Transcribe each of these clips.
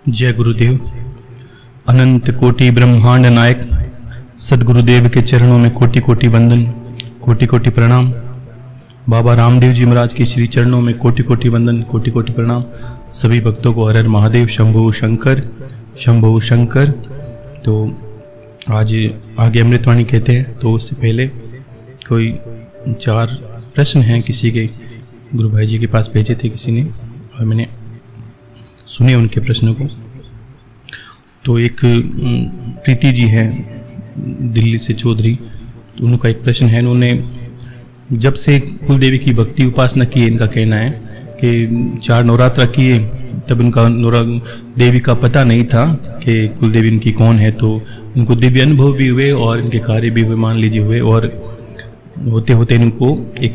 जय गुरुदेव। अनंत कोटि ब्रह्मांड नायक सदगुरुदेव के चरणों में कोटि कोटि वंदन, कोटि कोटि प्रणाम। बाबा रामदेव जी महाराज के श्री चरणों में कोटि कोटि वंदन, कोटि कोटि प्रणाम। सभी भक्तों को हर हर महादेव, शंभो शंकर, शंभो शंकर। तो आज आगे अमृतवाणी कहते हैं, तो उससे पहले कोई 4 प्रश्न हैं किसी के, गुरु भाई जी के पास भेजे थे किसी ने, और मैंने सुने उनके प्रश्नों को। तो एक प्रीति जी हैं दिल्ली से, चौधरी, तो उनका एक प्रश्न है। उन्होंने जब से कुलदेवी की भक्ति उपासना की है, इनका कहना है कि 4 नवरात्रा किए, तब इनका देवी का पता नहीं था कि कुलदेवी इनकी कौन है। तो इनको दिव्य अनुभव भी हुए और इनके कार्य भी हुए, मान लीजिए हुए, और होते होते इनको एक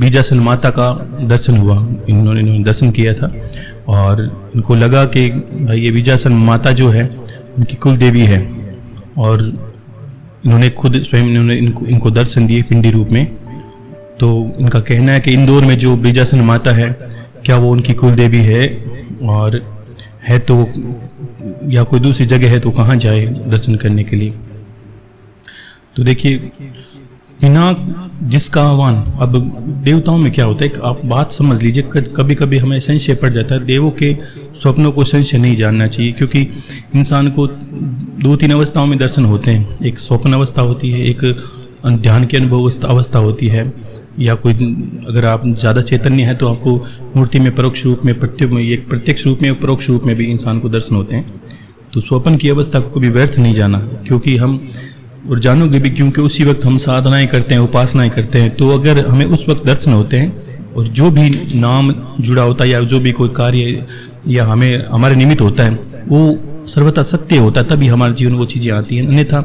बीजासन माता का दर्शन हुआ। इन्होंने दर्शन किया था और इनको लगा कि भाई ये बीजासन माता जो है उनकी कुल देवी है, और इन्होंने खुद स्वयं इनको दर्शन दिए पिंडी रूप में। तो इनका कहना है कि इंदौर में जो बीजासन माता है, क्या वो उनकी कुल देवी है, और है तो या कोई दूसरी जगह है तो कहाँ जाए दर्शन करने के लिए। तो देखिए, बिना जिसका आह्वान, अब देवताओं में क्या होता है, आप बात समझ लीजिए, कभी कभी हमें संशय पड़ जाता है। देवों के स्वप्नों को संशय नहीं जानना चाहिए, क्योंकि इंसान को 2-3 अवस्थाओं में दर्शन होते हैं। एक स्वप्न अवस्था होती है, एक ध्यान की अनुभव अवस्था होती है, या कोई अगर आप ज़्यादा चैतन्य है तो आपको मूर्ति में परोक्ष रूप में, प्रत्यक्ष रूप में, परोक्ष रूप में भी इंसान को दर्शन होते हैं। तो स्वप्न की अवस्था को कभी व्यर्थ नहीं जाना, क्योंकि हम और जानोगे भी, क्योंकि उसी वक्त हम साधनाएं करते हैं, उपासनाएं करते हैं। तो अगर हमें उस वक्त दर्शन होते हैं और जो भी नाम जुड़ा होता है या जो भी कोई कार्य या हमें हमारे निमित्त होता है, वो सर्वथा सत्य होता है, तभी हमारे जीवन वो चीज़ें आती हैं। अन्यथा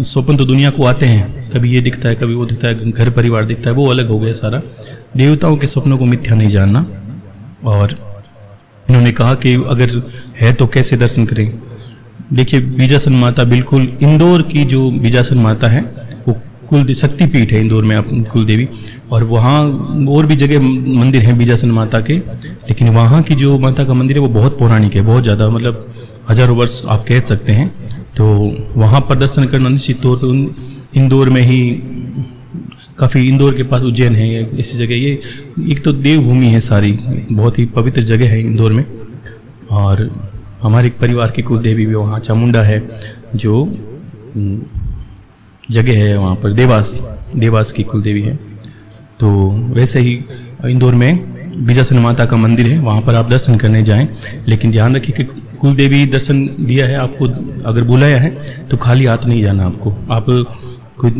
स्वप्न तो दुनिया को आते हैं, कभी ये दिखता है, कभी वो दिखता है, घर परिवार दिखता है, वो अलग हो गया सारा। देवताओं के स्वप्नों को मिथ्या नहीं जानना। और इन्होंने कहा कि अगर है तो कैसे दर्शन करें। देखिए, बीजासन माता बिल्कुल इंदौर की जो बीजासन माता है वो कुल शक्तिपीठ है इंदौर में, कुल देवी। और वहाँ और भी जगह मंदिर हैं बीजासन माता के, लेकिन वहाँ की जो माता का मंदिर है वो बहुत पौराणिक है, बहुत ज़्यादा, मतलब हजारों वर्ष आप कह सकते हैं। तो वहाँ पर दर्शन करना निश्चित तौर पर इंदौर में ही काफ़ी, इंदौर के पास उज्जैन है, ऐसी जगह, ये एक तो देवभूमि है सारी, बहुत ही पवित्र जगह है इंदौर में। और हमारे परिवार की कुल देवी भी वहाँ चामुंडा है, जो जगह है वहाँ पर देवास की कुल देवी है। तो वैसे ही इंदौर में बीजासन माता का मंदिर है, वहाँ पर आप दर्शन करने जाएं। लेकिन ध्यान रखिए कि कुल देवी दर्शन दिया है आपको, अगर बुलाया है तो खाली हाथ नहीं जाना आपको। आप कोई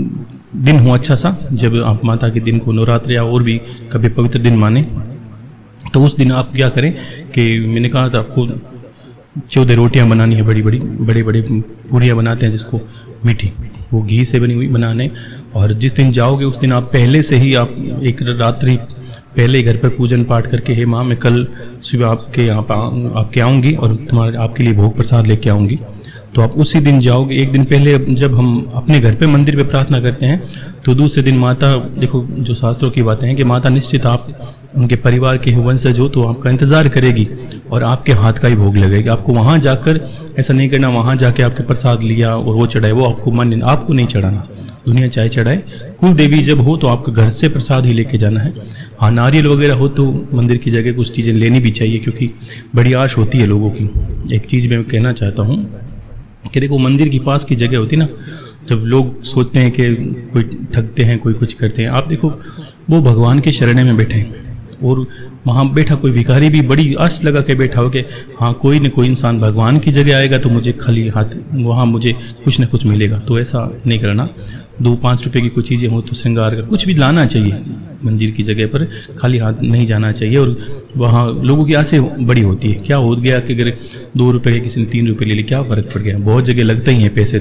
दिन हो अच्छा सा, जब आप माता के दिन को, नवरात्र या और भी कभी पवित्र दिन माने, तो उस दिन आप क्या करें कि मैंने कहा था आपको 14 रोटियां बनानी है, बड़ी बड़ी पूरियां बनाते हैं जिसको मीठी, वो घी से बनी हुई बनाने। और जिस दिन जाओगे उस दिन आप पहले से ही, आप एक रात्रि पहले घर पर पूजन पाठ करके, हे माँ मैं कल सुबह आपके यहाँ पर आपके आऊँगी और आपके लिए भोग प्रसाद लेके आऊँगी। तो आप उसी दिन जाओगे। एक दिन पहले जब हम अपने घर पे मंदिर पे प्रार्थना करते हैं, तो दूसरे दिन माता, देखो जो शास्त्रों की बातें हैं कि माता निश्चित आप उनके परिवार के वंशज हो तो आपका इंतज़ार करेगी और आपके हाथ का ही भोग लगेगा। आपको वहाँ जाकर ऐसा नहीं करना, वहाँ जाके आपके प्रसाद लिया और वो चढ़ाए, वो आपको नहीं चढ़ाना। दुनिया चाहे चढ़ाए, कुल देवी जब हो तो आपको घर से प्रसाद ही लेके जाना है। हाँ, नारियल वगैरह हो तो मंदिर की जगह कुछ चीज़ें लेनी भी चाहिए, क्योंकि बड़ी आश होती है लोगों की। एक चीज़ मैं कहना चाहता हूँ कि देखो, मंदिर के पास की जगह होती ना, जब लोग सोचते हैं कि कोई ठगते हैं, कोई कुछ करते हैं, आप देखो वो भगवान के शरण में बैठे हैं, और वहाँ बैठा कोई भिखारी भी बड़ी आस लगा के बैठा हो कि हाँ कोई न कोई इंसान भगवान की जगह आएगा तो मुझे खाली हाथ वहाँ मुझे कुछ न कुछ मिलेगा। तो ऐसा नहीं करना। 2-5 रुपए की कोई चीज़ें हो तो श्रृंगार का कुछ भी लाना चाहिए मंदिर की जगह पर, खाली हाथ नहीं जाना चाहिए। और वहाँ लोगों की आसें बड़ी होती है। क्या हो गया कि अगर 2 रुपये के किसी ने 3 रुपये ले लिए, क्या फ़र्क पड़ गया, बहुत जगह लगते ही हैं पैसे।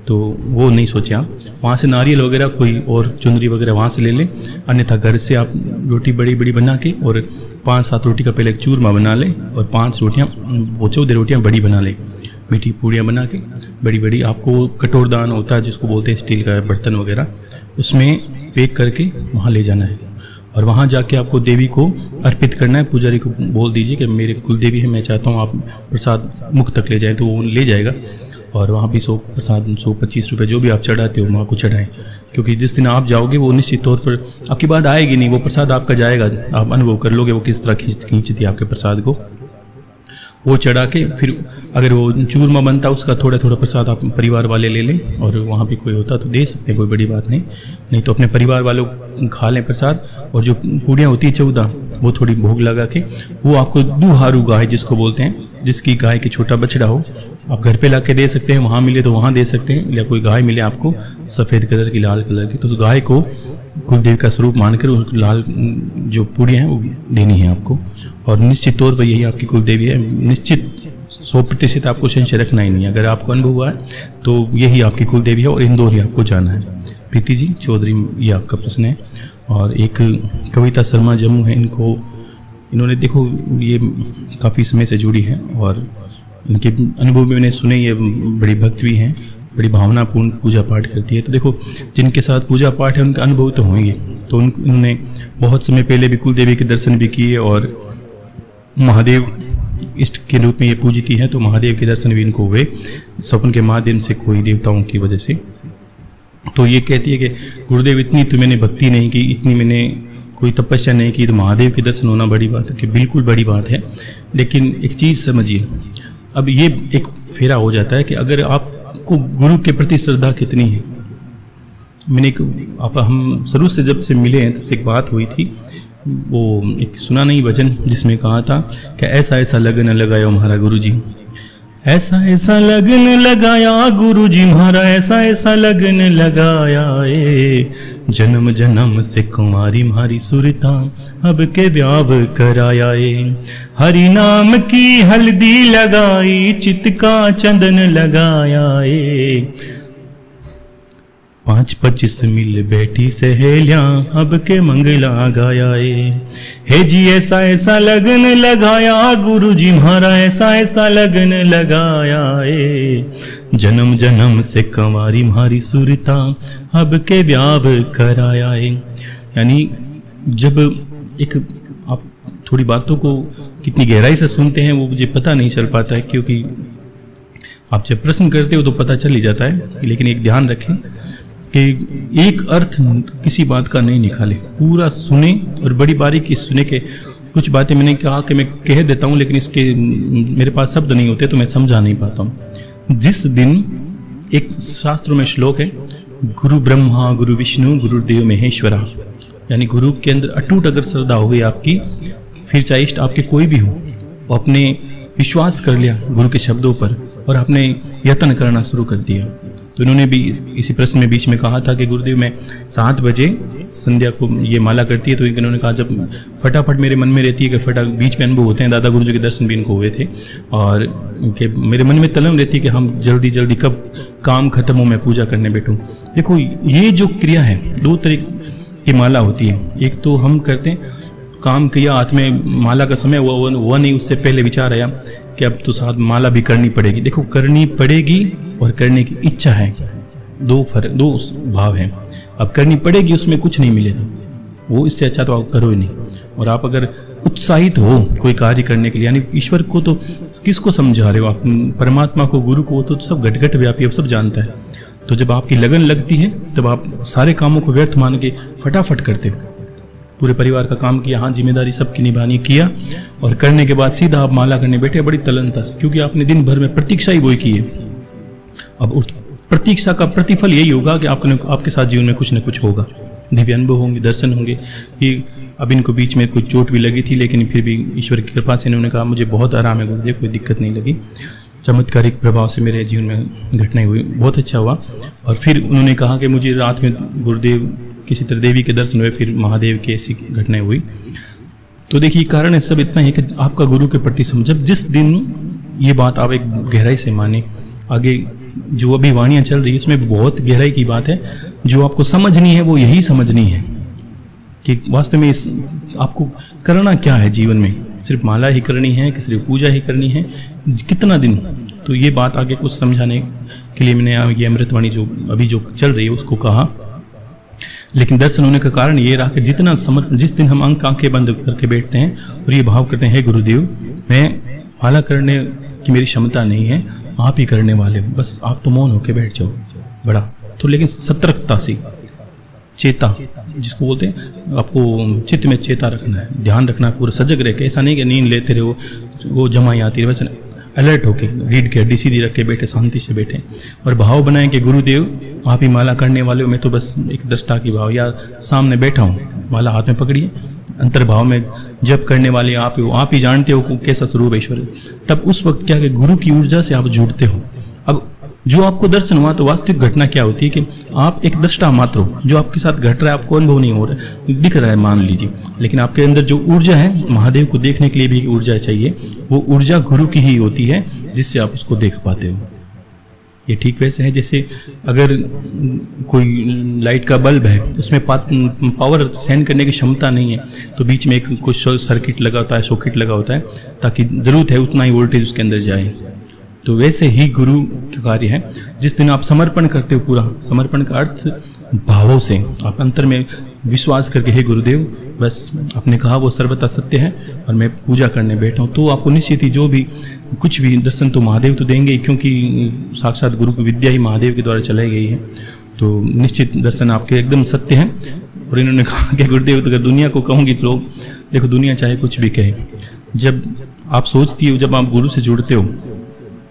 तो वो नहीं सोचे आप, वहाँ से नारियल वगैरह कोई और चुनरी वगैरह वहाँ से ले लें। अन्यथा घर से आप रोटी बड़ी बना के, और 5-7 रोटी का पहले एक चूरमा बना लें, और 5 रोटियाँ, वो 14 रोटियाँ बड़ी बना लें, मीठी पूड़ियाँ बना के बड़ी। आपको कटोरदान होता है जिसको बोलते हैं, स्टील का बर्तन वगैरह, उसमें पैक करके वहाँ ले जाना है। और वहाँ जाके आपको देवी को अर्पित करना है। पुजारी को बोल दीजिए कि मेरे कुल देवी है, मैं चाहता हूँ आप प्रसाद मुख तक ले जाएं, तो वो ले जाएगा। और वहाँ भी 100 प्रसाद 125 रुपये जो भी आप चढ़ाते हो माँ को चढ़ाएं, क्योंकि जिस दिन आप जाओगे वो निश्चित तौर पर आपकी बात आएगी नहीं, वो प्रसाद आपका जाएगा, आप अनुभव कर लोगे वो किस तरह खींचती है आपके प्रसाद को। वो चढ़ा के फिर अगर वो चूरमा बनता उसका थोड़ा थोड़ा प्रसाद आप परिवार वाले ले लें, और वहाँ भी कोई होता तो दे सकते हैं, कोई बड़ी बात नहीं तो अपने परिवार वालों खा लें प्रसाद। और जो पूड़ियाँ होती है 14 वो थोड़ी भोग लगा के वो आपको दुहारू गाय जिसको बोलते हैं, जिसकी गाय के छोटा बछड़ा हो, आप घर पे ला के दे सकते हैं, वहाँ मिले तो वहाँ दे सकते हैं, या कोई गाय मिले आपको सफ़ेद कलर की लाल कलर की, तो उस गाय को कुलदेव का स्वरूप मानकर उसको लाल जो पूड़ियाँ हैं वो देनी है आपको। और निश्चित तौर पर यही आपकी कुलदेवी है, निश्चित 100% आपको संशय रखना ही नहीं है। अगर आपको अनुभव हुआ है तो यही आपकी कुलदेवी है और इंदौर ही आपको जाना है। प्रीति जी चौधरी ये आपका प्रश्न है। और एक कविता शर्मा जम्मू है, इन्होंने देखो ये काफ़ी समय से जुड़ी हैं और इनके अनुभव भी मैंने सुने, ये बड़ी भक्त भी हैं, बड़ी भावनापूर्ण पूजा पाठ करती है। तो देखो जिनके साथ पूजा पाठ है उनका अनुभव तो होंगे। तो उन्होंने बहुत समय पहले भी कुलदेवी के दर्शन भी किए और महादेव इष्ट के रूप में ये पूजती है, तो महादेव के दर्शन भी इनको हुए सपन के माध्यम से, कोई देवताओं की वजह से। तो ये कहती है कि गुरुदेव इतनी तो मैंने भक्ति नहीं की, इतनी मैंने कोई तपस्या नहीं की, तो महादेव के दर्शन होना बड़ी बात है। कि बिल्कुल बड़ी बात है, लेकिन एक चीज़ समझिए, अब ये एक फेरा हो जाता है कि अगर आपको गुरु के प्रति श्रद्धा कितनी है। मैंने हम शुरू से जब से मिले हैं तब से एक बात हुई थी, वो एक सुना नहीं वचन जिसमें कहा था कि ऐसा ऐसा लगन लगाया हमारा गुरु जी, ऐसा ऐसा लगन लगाया गुरु जी म्हारा, ऐसा ऐसा लगन लगाया जन्म जन्म से कुमारी म्हारी सुरता अब के व्याव कराया हरि नाम की हल्दी लगाई चित का चंदन लगाया 5-25 मिल बैठी सहेलियां अब के मंगला गाया हे जी ऐसा ऐसा लगन लगाया गुरु जी म्हारा, ऐसा ऐसा लगन लगाया जन्म जन्म से कंवारी म्हारी सुरता अब के व्याव कराया यानी जब एक आप थोड़ी बातों को कितनी गहराई से सुनते हैं वो मुझे पता नहीं चल पाता है, क्योंकि आप जब प्रश्न करते हो तो पता चल ही जाता है। लेकिन एक ध्यान रखें कि एक अर्थ किसी बात का नहीं निकाले, पूरा सुने और बड़ी बारीकी सुने। के कुछ बातें मैंने कहा कि मैं कह देता हूँ लेकिन इसके मेरे पास शब्द नहीं होते तो मैं समझा नहीं पाता हूँ। जिस दिन एक शास्त्रों में श्लोक है, गुरु ब्रह्मा गुरु विष्णु गुरुदेव महेश्वरा, यानी गुरु के अंदर अटूट अगर श्रद्धा हो गई आपकी, फिर चाहे इष्ट आपके कोई भी हो, अपने विश्वास कर लिया गुरु के शब्दों पर और आपने यत्न करना शुरू कर दिया। तो इन्होंने भी इसी प्रश्न में बीच में कहा था कि गुरुदेव मैं 7 बजे संध्या को ये माला करती है, तो इन्होंने कहा जब फटाफट मेरे मन में रहती है कि बीच में अनुभव होते हैं, दादा गुरुजी के दर्शन भी इनको हुए थे, और इनके मेरे मन में तलब रहती है कि हम जल्दी जल्दी कब काम खत्म हो मैं पूजा करने बैठूँ। देखो ये जो क्रिया है 2 तरह की माला होती है। एक तो हम करते हैं काम किया, हाथ में माला का समय हुआ नहीं, उससे पहले विचार आया कि अब तो साथ माला भी करनी पड़ेगी। देखो करनी पड़ेगी और करने की इच्छा है, 2 भाव हैं। अब करनी पड़ेगी उसमें कुछ नहीं मिलेगा, वो इससे अच्छा तो आप करो ही नहीं। और आप अगर उत्साहित हो कोई कार्य करने के लिए, यानी ईश्वर को तो किसको समझा रहे हो आप, परमात्मा को गुरु को, तो सब घट घट व्यापी अब सब जानता है। तो जब आपकी लगन लगती है तब आप सारे कामों को व्यर्थ मान के फटाफट करते हो। पूरे परिवार का काम किया, हाँ जिम्मेदारी सबकी निभानी किया, और करने के बाद सीधा आप माला करने बैठे बड़ी तलनता से, क्योंकि आपने दिन भर में प्रतीक्षा ही वही की है। अब उस प्रतीक्षा का प्रतिफल यही होगा कि आपके साथ जीवन में कुछ न कुछ होगा, दिव्य अनुभव होंगे, दर्शन होंगे। ये अब इनको बीच में कुछ चोट भी लगी थी, लेकिन फिर भी ईश्वर की कृपा से इन्होंने कहा मुझे बहुत आराम है गुरुदेव, कोई दिक्कत नहीं लगी। चमत्कारिक प्रभाव से मेरे जीवन में घटनाएं हुई, बहुत अच्छा हुआ। और फिर उन्होंने कहा कि मुझे रात में गुरुदेव किसी तरह देवी के दर्शन हुए, फिर महादेव की ऐसी घटनाएं हुई। तो देखिए कारण है सब इतना है कि आपका गुरु के प्रति समझ, जिस दिन ये बात आप एक गहराई से माने, आगे जो अभी वाणियाँ चल रही है इसमें बहुत गहराई की बात है। जो आपको समझनी है वो यही समझनी है कि वास्तव में आपको करना क्या है जीवन में, सिर्फ माला ही करनी है कि सिर्फ पूजा ही करनी है, कितना दिन। तो ये बात आगे कुछ समझाने के लिए मैंने ये अमृतवाणी जो अभी जो चल रही है उसको कहा। लेकिन दर्शन होने का कारण ये रहा कि जितना जिस दिन हम आंखें बंद करके बैठते हैं और ये भाव करते हैं, हे गुरुदेव, मैं माला करने की मेरी क्षमता नहीं है, आप ही करने वाले हो, बस आप तो मौन होके बैठ जाओ बड़ा। तो लेकिन सतर्कता से, चेता जिसको बोलते हैं, आपको चित्त में चेता रखना है, ध्यान रखना है, पूरा सजग रह के। ऐसा नहीं कि नींद लेते रहो, वो जमाई आती रहे, वैसे अलर्ट होके रीड के हड्डी सीधी रख के बैठे, शांति से बैठे और भाव बनाएं कि गुरुदेव आप ही माला करने वाले हो, मैं तो बस एक दृष्टा की भाव, या सामने बैठा हूँ, माला हाथ में पकड़िए, अंतर्भाव में जप करने वाले आप हो, आप ही जानते हो कैसा स्वरूप है ईश्वर। तब उस वक्त क्या कि गुरु की ऊर्जा से आप जुड़ते हो। अब जो आपको दर्शन हुआ तो वास्तविक घटना क्या होती है कि आप एक दृष्टा मात्र हो, जो आपके साथ घट रहा है आपको अनुभव नहीं हो रहा है, दिख रहा है मान लीजिए, लेकिन आपके अंदर जो ऊर्जा है, महादेव को देखने के लिए भी ऊर्जा चाहिए, वो ऊर्जा गुरु की ही होती है जिससे आप उसको देख पाते हो। ये ठीक वैसे है जैसे अगर कोई लाइट का बल्ब है, उसमें पावर सहन करने की क्षमता नहीं है, तो बीच में एक कुछ सर्किट लगा होता है, सॉकेट लगा होता है, ताकि ज़रूरत है उतना ही वोल्टेज उसके अंदर जाए। तो वैसे ही गुरु का कार्य है, जिस दिन आप समर्पण करते हो, पूरा समर्पण का अर्थ भावों से, आप अंतर में विश्वास करके, हे गुरुदेव बस आपने कहा वो सर्वथा सत्य है और मैं पूजा करने बैठा हूँ, तो आपको निश्चित ही जो भी कुछ भी दर्शन तो महादेव तो देंगे ही, क्योंकि साक्षात गुरु की विद्या ही महादेव के द्वारा चलाई गई है, तो निश्चित दर्शन आपके एकदम सत्य हैं। और इन्होंने कहा कि गुरुदेव तो अगर दुनिया को कहूँगी तो लोग, देखो दुनिया चाहे कुछ भी कहे, जब आप सोचती हो, जब आप गुरु से जुड़ते हो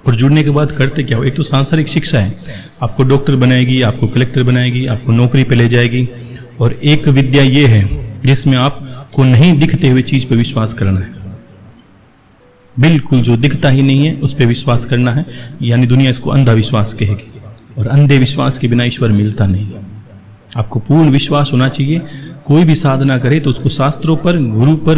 और जुड़ने के बाद करते क्या हो, एक तो सांसारिक शिक्षा है, आपको डॉक्टर बनाएगी, आपको कलेक्टर बनाएगी, आपको नौकरी पे ले जाएगी, और एक विद्या ये है जिसमें आपको नहीं दिखते हुए चीज पे विश्वास करना है, बिल्कुल जो दिखता ही नहीं है उस पर विश्वास करना है, यानी दुनिया इसको अंधा विश्वास कहेगी, और अंधे विश्वास के बिना ईश्वर मिलता नहीं। आपको पूर्ण विश्वास होना चाहिए, कोई भी साधना करे तो उसको शास्त्रों पर,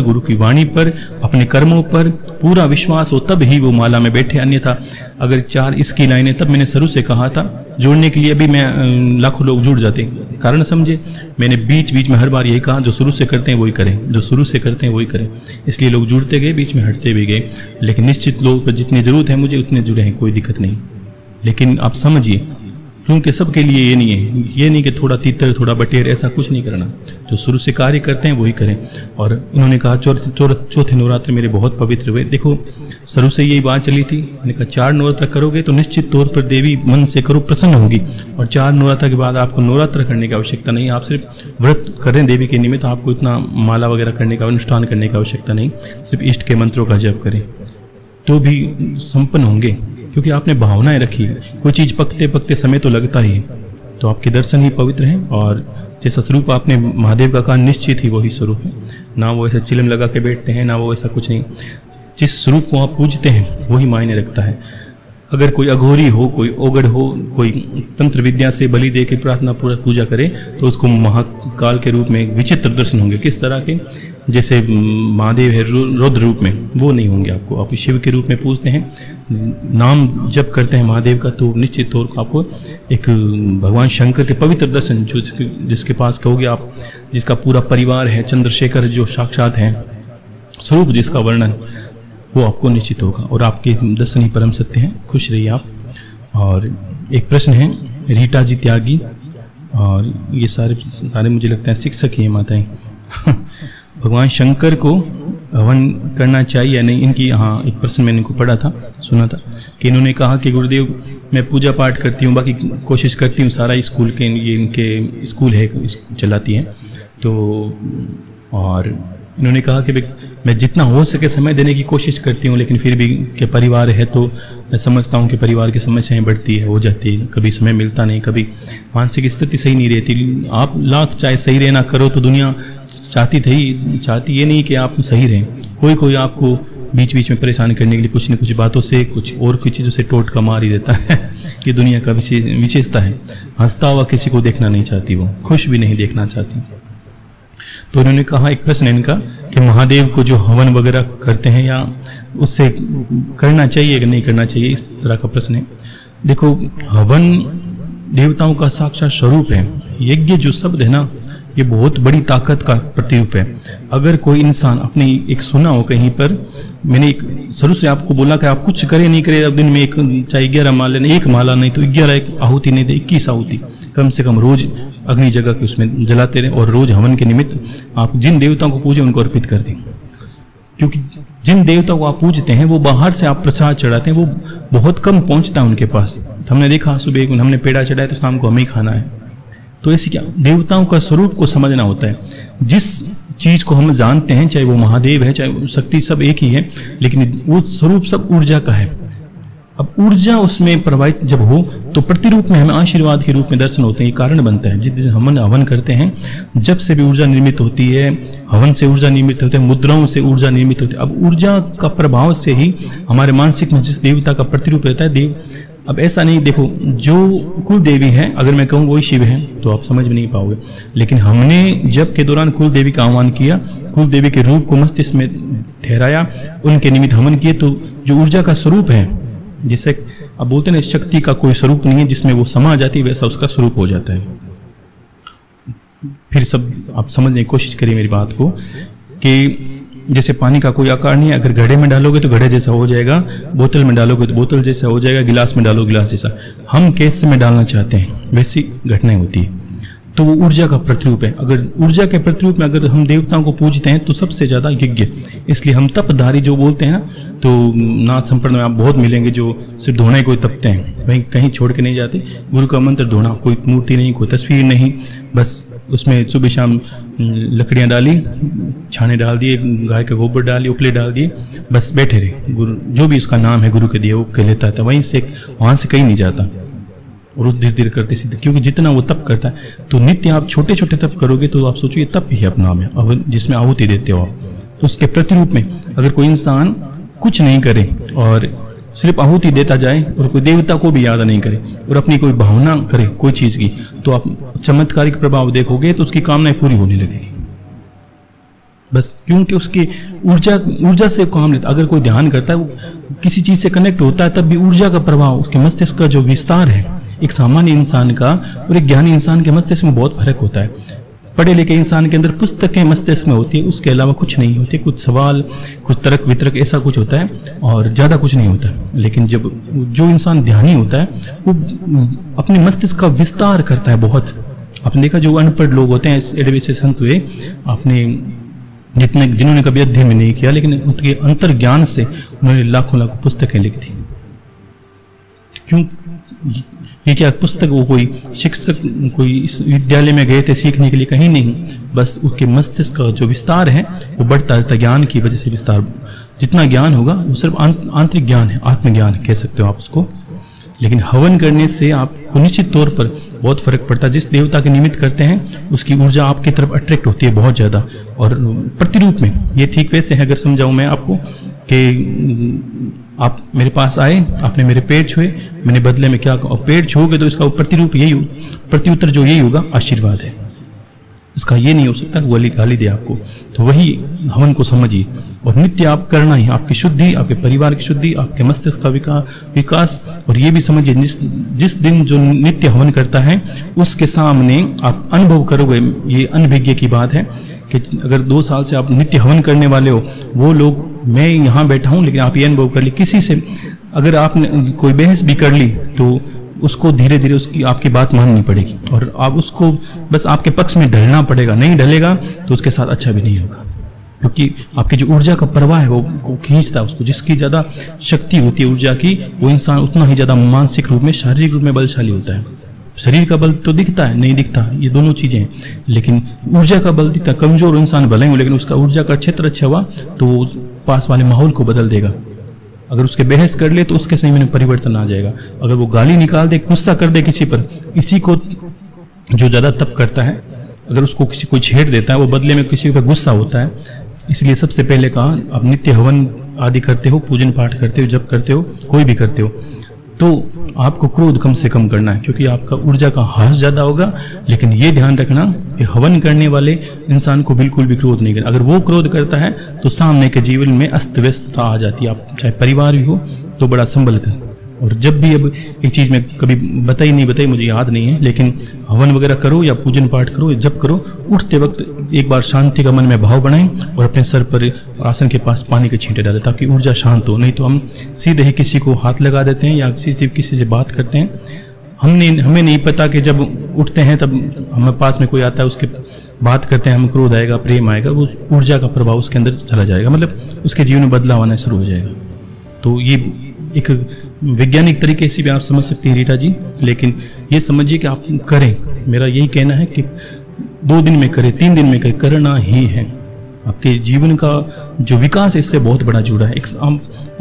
गुरु की वाणी पर, अपने कर्मों पर पूरा विश्वास हो, तब ही वो माला में बैठे। अन्यथा अगर 4 इसकी लाइनें, तब मैंने शुरू से कहा था, जोड़ने के लिए भी मैं लाखों लोग जुड़ जाते, कारण समझे, मैंने बीच बीच में हर बार यही कहा, जो शुरू से करते हैं वही करें, जो शुरू से करते हैं वही करें। इसलिए लोग जुड़ते गए, बीच में हटते भी गए, लेकिन निश्चित लोग पर जितनी जरूरत है मुझे उतने जुड़े हैं, कोई दिक्कत नहीं। लेकिन आप समझिए, क्योंकि सबके लिए ये नहीं है, ये नहीं कि थोड़ा तीतर थोड़ा बटेर, ऐसा कुछ नहीं करना, जो शुरू से कार्य करते हैं वही करें। और इन्होंने कहा चौथे नवरात्र मेरे बहुत पवित्र हुए। देखो शुरू से यही बात चली थी, मैंने कहा 4 नवरात्र करोगे तो निश्चित तौर पर देवी मन से करो, प्रसन्न होगी, और 4 नवरात्र के बाद आपको नवरात्र करने की आवश्यकता नहीं, आप सिर्फ व्रत करें देवी के निमित्त, आपको इतना माला वगैरह करने का, अनुष्ठान करने की आवश्यकता नहीं, सिर्फ इष्ट के मंत्रों का जप करें तो भी संपन्न होंगे, क्योंकि आपने भावनाएं रखी है। कोई चीज़ पकते पकते समय तो लगता ही है, तो आपके दर्शन ही पवित्र हैं, और जैसा स्वरूप आपने महादेव का कहा, निश्चित ही वही स्वरूप है, ना वो ऐसा चिलम लगा के बैठते हैं, ना वो ऐसा कुछ नहीं। जिस स्वरूप को आप पूजते हैं वही मायने रखता है। अगर कोई अघोरी हो, कोई ओगड़ हो, कोई तंत्र विद्या से बलि दे के प्रार्थना पूजा करे, तो उसको महाकाल के रूप में विचित्र दर्शन होंगे। किस तरह के? जैसे महादेव है रुद्र रूप में, वो नहीं होंगे आपको। आप शिव के रूप में पूजते हैं, नाम जप करते हैं महादेव का, तो निश्चित तौर पर आपको एक भगवान शंकर के पवित्र दर्शन, जो जिसके पास कहोगे आप, जिसका पूरा परिवार है, चंद्रशेखर जो साक्षात हैं, स्वरूप जिसका वर्णन, वो आपको निश्चित होगा, और आपके दर्शन ही परम सत्य हैं। खुश रहिए आप। और एक प्रश्न है रीटा जी त्यागी, और ये सारे मुझे लगता है शिक्षक ही हैं माताएं। भगवान शंकर को हवन करना चाहिए या नहीं, इनकी, हाँ एक प्रश्न मैंने इनको पढ़ा था, सुना था कि इन्होंने कहा कि गुरुदेव मैं पूजा पाठ करती हूँ, बाकी कोशिश करती हूँ, सारा स्कूल के, ये इनके स्कूल है, चलाती हैं, तो और इन्होंने कहा कि मैं जितना हो सके समय देने की कोशिश करती हूँ, लेकिन फिर भी के परिवार है तो मैं समझता हूँ कि परिवार की समस्याएं बढ़ती है, हो जाती है, कभी समय मिलता नहीं, कभी मानसिक स्थिति सही नहीं रहती। आप लाख चाहे सही रहना करो तो दुनिया चाहती ये नहीं कि आप सही रहें, कोई आपको बीच बीच में परेशान करने के लिए कुछ न कुछ बातों से, कुछ और कुछ चीज़ों से टोटका मार ही देता है। ये दुनिया का विशेषता है। हंसता हुआ किसी को देखना नहीं चाहती, वो खुश भी नहीं देखना चाहती। तो उन्होंने कहा, एक प्रश्न है इनका कि महादेव को जो हवन वगैरह करते हैं, या उससे करना चाहिए कि नहीं करना चाहिए, इस तरह का प्रश्न है। देखो, हवन देवताओं का साक्षात स्वरूप है। यज्ञ जो शब्द है ना, ये बहुत बड़ी ताकत का प्रतिरूप है। अगर कोई इंसान अपनी, एक सुना हो कहीं पर, मैंने एक शुरू से आपको बोला कि आप कुछ करे नहीं करे, अब दिन में एक चाहे 11 माला नहीं, एक माला नहीं तो 11 आहुति नहीं दे 21 आहुति कम से कम रोज अग्नि जगह के उसमें जलाते रहें और रोज हवन के निमित्त आप जिन देवताओं को पूजे उनको अर्पित कर दें, क्योंकि जिन देवताओं को आप पूजते हैं वो बाहर से आप प्रसाद चढ़ाते हैं वो बहुत कम पहुंचता है उनके पास। हमने देखा सुबह हमने पेड़ा चढ़ाया तो शाम को हमें ही खाना है। तो ऐसी क्या देवताओं का स्वरूप को समझना होता है। जिस चीज को हम जानते हैं, चाहे वो महादेव है चाहे शक्ति, सब एक ही है, लेकिन वो स्वरूप सब ऊर्जा का है। अब ऊर्जा उसमें प्रवाहित जब हो तो प्रतिरूप में हमें आशीर्वाद के रूप में दर्शन होते हैं। ये कारण बनता है जिस दिन हम हवन करते हैं, जब से भी ऊर्जा निर्मित होती है, हवन से ऊर्जा निर्मित होती है, मुद्राओं से ऊर्जा निर्मित होती है। अब ऊर्जा का प्रभाव से ही हमारे मानसिक में जिस देवता का प्रतिरूप रहता है देव। अब ऐसा नहीं, देखो जो कुल देवी है अगर मैं कहूँ वही शिव है तो आप समझ में नहीं पाओगे, लेकिन हमने जब के दौरान कुल देवी का आह्वान किया, कुल देवी के रूप को मस्तिष्क में ठहराया, उनके निमित्त हवन किए, तो जो ऊर्जा का स्वरूप है, जैसे अब बोलते हैं शक्ति का कोई स्वरूप नहीं है जिसमें वो समा जाती, वैसा उसका स्वरूप हो जाता है। फिर सब आप समझने की कोशिश करिए मेरी बात को कि जैसे पानी का कोई आकार नहीं है, अगर घड़े में डालोगे तो घड़े जैसा हो जाएगा, बोतल में डालोगे तो बोतल जैसा हो जाएगा, गिलास में डालोगे गिलास जैसा। हम कैसे में डालना चाहते हैं वैसी घटनाएं होती है। तो वो ऊर्जा का प्रतिरूप है। अगर ऊर्जा के प्रतिरूप में अगर हम देवताओं को पूजते हैं तो सबसे ज़्यादा यज्ञ, इसलिए हम तपधारी जो बोलते हैं ना, तो नाथ संप्रदाय में आप बहुत मिलेंगे जो सिर्फ धोने को तपते हैं, वहीं कहीं छोड़ के नहीं जाते। गुरु का मंत्र धोना, कोई मूर्ति नहीं, कोई तस्वीर नहीं, बस उसमें सुबह शाम लकड़ियाँ डाली, छाने डाल दिए, गाय का गोबर डालिए, उपले डाल दिए, बस बैठे रहे। गुरु जो भी उसका नाम है गुरु के दिए वो कह लेता था, वहीं से वहाँ से कहीं नहीं जाता। और धीरे धीरे करते सीधे, क्योंकि जितना वो तप करता है तो नित्य आप छोटे छोटे तप करोगे तो आप सोचो ये तप ही है अपना में, अब जिसमें आहुति देते हो आप। तो उसके प्रतिरूप में अगर कोई इंसान कुछ नहीं करे और सिर्फ आहुति देता जाए और कोई देवता को भी याद नहीं करे और अपनी कोई भावना करे कोई चीज़ की, तो आप चमत्कारिक प्रभाव देखोगे तो उसकी कामनाएं पूरी होने लगेगी। बस क्योंकि उसकी ऊर्जा से काम लेता। अगर कोई ध्यान करता है, वो किसी चीज़ से कनेक्ट होता है, तब भी ऊर्जा का प्रभाव, उसके मस्तिष्क का जो विस्तार है, एक सामान्य इंसान का और एक ज्ञानी इंसान के मस्तिष्क में बहुत फर्क होता है। पढ़े लिखे इंसान के अंदर पुस्तकें मस्तिष्क में होती है, उसके अलावा कुछ नहीं होती, कुछ सवाल, कुछ तर्क वितर्क ऐसा कुछ होता है और ज़्यादा कुछ नहीं होता। लेकिन जब जो इंसान ध्यानी होता है वो अपने मस्तिष्क का विस्तार करता है बहुत। आपने देखा जो अनपढ़ लोग होते हैं, एडवे संत हुए, आपने जिन्होंने कभी अध्ययन नहीं किया, लेकिन उनके अंतर ज्ञान से उन्होंने लाखों लाखों पुस्तकें लिखी थी। क्यों? ये क्या पुस्तक, वो कोई शिक्षक कोई इस विद्यालय में गए थे सीखने के लिए, कहीं नहीं, बस उसके मस्तिष्क का जो विस्तार है वो बढ़ता रहता है। ज्ञान की वजह से विस्तार, जितना ज्ञान होगा वो सिर्फ आंतरिक ज्ञान है, आत्मज्ञान कह सकते हो आप उसको। लेकिन हवन करने से आपको निश्चित तौर पर बहुत फर्क पड़ता है। जिस देवता के निमित्त करते हैं उसकी ऊर्जा आपकी तरफ अट्रैक्ट होती है बहुत ज़्यादा, और प्रतिरूप में ये ठीक वैसे है। अगर समझाऊं मैं आपको कि आप मेरे पास आए, आपने मेरे पैर छुए, मैंने बदले में क्या कहा, और पैर छूओगे तो इसका प्रतिरूप यही, प्रत्युत्तर जो यही होगा, आशीर्वाद है। इसका ये नहीं हो सकता कि वो गाली दे आपको। तो वही हवन को समझिए और नित्य आप करना ही, आपकी शुद्धि, आपके परिवार की शुद्धि, आपके मस्तिष्क का विकास। और ये भी समझिए जिस दिन जो नित्य हवन करता है उसके सामने आप अनुभव करोगे, ये अनभिज्ञ की बात है कि अगर 2 साल से आप नित्य हवन करने वाले हो, वो लोग, मैं यहाँ बैठा हूँ लेकिन आप ये अनुभव कर ली, किसी से अगर आपने कोई बहस भी कर ली तो उसको धीरे धीरे उसकी आपकी बात माननी पड़ेगी और आप उसको बस आपके पक्ष में ढलना पड़ेगा। नहीं ढलेगा तो उसके साथ अच्छा भी नहीं होगा, क्योंकि आपकी जो ऊर्जा का प्रवाह है वो खींचता है उसको। जिसकी ज़्यादा शक्ति होती है ऊर्जा की, वो इंसान उतना ही ज़्यादा मानसिक रूप में, शारीरिक रूप में बलशाली होता है। शरीर का बल तो दिखता है, नहीं दिखता, ये दोनों चीज़ें हैं, लेकिन ऊर्जा का बल दिखता है। कमजोर इंसान भले ही, लेकिन उसका ऊर्जा का क्षेत्र अच्छा हुआ तो पास वाले माहौल को बदल देगा। अगर उसके बहस कर ले तो उसके सही में परिवर्तन आ जाएगा। अगर वो गाली निकाल दे, गुस्सा कर दे किसी पर, इसी को जो ज़्यादा तप करता है, अगर उसको किसी को छेड़ देता है, वो बदले में किसी पर गुस्सा होता है। इसलिए सबसे पहले कहा, आप नित्य हवन आदि करते हो, पूजन पाठ करते हो, जब करते हो, कोई भी करते हो, तो आपको क्रोध कम से कम करना है, क्योंकि आपका ऊर्जा का ह्रास ज़्यादा होगा। लेकिन ये ध्यान रखना कि हवन करने वाले इंसान को बिल्कुल भी क्रोध नहीं करना। अगर वो क्रोध करता है तो सामने के जीवन में अस्त व्यस्तता आ जाती है। आप चाहे परिवार भी हो तो बड़ा संभल कर। और जब भी, अब एक चीज़ मैं कभी बताई मुझे याद नहीं है, लेकिन हवन वगैरह करो या पूजन पाठ करो, जब करो, उठते वक्त एक बार शांति का मन में भाव बनाएं और अपने सर पर आसन के पास पानी के छींटे डालें ताकि ऊर्जा शांत हो। नहीं तो हम सीधे ही किसी को हाथ लगा देते हैं या सीधे किसी से बात करते हैं हमें नहीं पता कि जब उठते हैं तब हमें पास में कोई आता है, उसके बात करते हैं, हम क्रोध आएगा, प्रेम आएगा, वो ऊर्जा का प्रभाव उसके अंदर चला जाएगा, मतलब उसके जीवन में बदलाव आना शुरू हो जाएगा। तो ये एक वैज्ञानिक तरीके से भी आप समझ सकते हैं रीटा जी, लेकिन ये समझिए कि आप करें। मेरा यही कहना है कि 2 दिन में करें, 3 दिन में करें, करना ही है। आपके जीवन का जो विकास है इससे बहुत बड़ा जुड़ा है।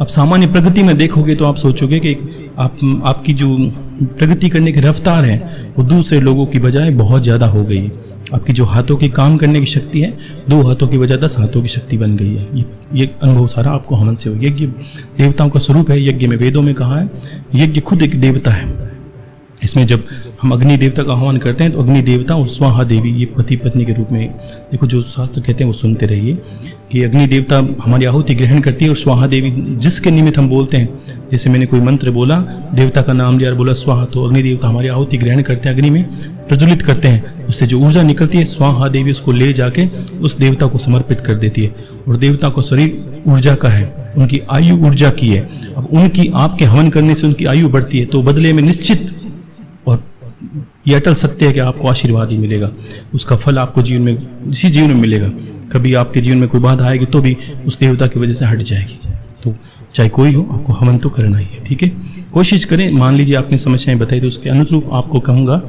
आप सामान्य प्रगति में देखोगे तो आप सोचोगे कि आपकी जो प्रगति करने की रफ्तार है वो दूसरे लोगों की बजाय बहुत ज़्यादा हो गई है। आपकी जो हाथों की काम करने की शक्ति है 2 हाथों की बजाय 10 हाथों की शक्ति बन गई है। ये अनुभव सारा आपको हवन से हो। यज्ञ देवताओं का स्वरूप है। यज्ञ में वेदों में कहा है यज्ञ खुद एक देवता है। इसमें जब हम अग्नि देवता का आह्वान करते हैं तो अग्नि देवता और स्वाहा देवी ये पति पत्नी के रूप में, देखो जो शास्त्र कहते हैं वो सुनते रहिए कि अग्नि देवता हमारी आहुति ग्रहण करती है और स्वाहा देवी जिसके निमित्त हम बोलते हैं, जैसे मैंने कोई मंत्र बोला, देवता का नाम लिया और बोला स्वाहा, तो अग्नि देवता हमारी आहुति ग्रहण करते हैं, अग्नि में प्रज्वलित करते हैं, उससे जो ऊर्जा निकलती है स्वाहा देवी उसको ले जाके उस देवता को समर्पित कर देती है। और देवता का शरीर ऊर्जा का है, उनकी आयु ऊर्जा की है। अब उनकी आपके हवन करने से उनकी आयु बढ़ती है, तो बदले में निश्चित और ये अटल सत्य है कि आपको आशीर्वाद ही मिलेगा, उसका फल आपको जीवन में इसी जीवन में मिलेगा। कभी आपके जीवन में कोई बाधा आएगी तो भी उस देवता की वजह से हट जाएगी। तो चाहे कोई हो, आपको हवन तो करना ही है, ठीक है। कोशिश करें, मान लीजिए आपने समस्याएं बताई तो उसके अनुरूप आपको कहूँगा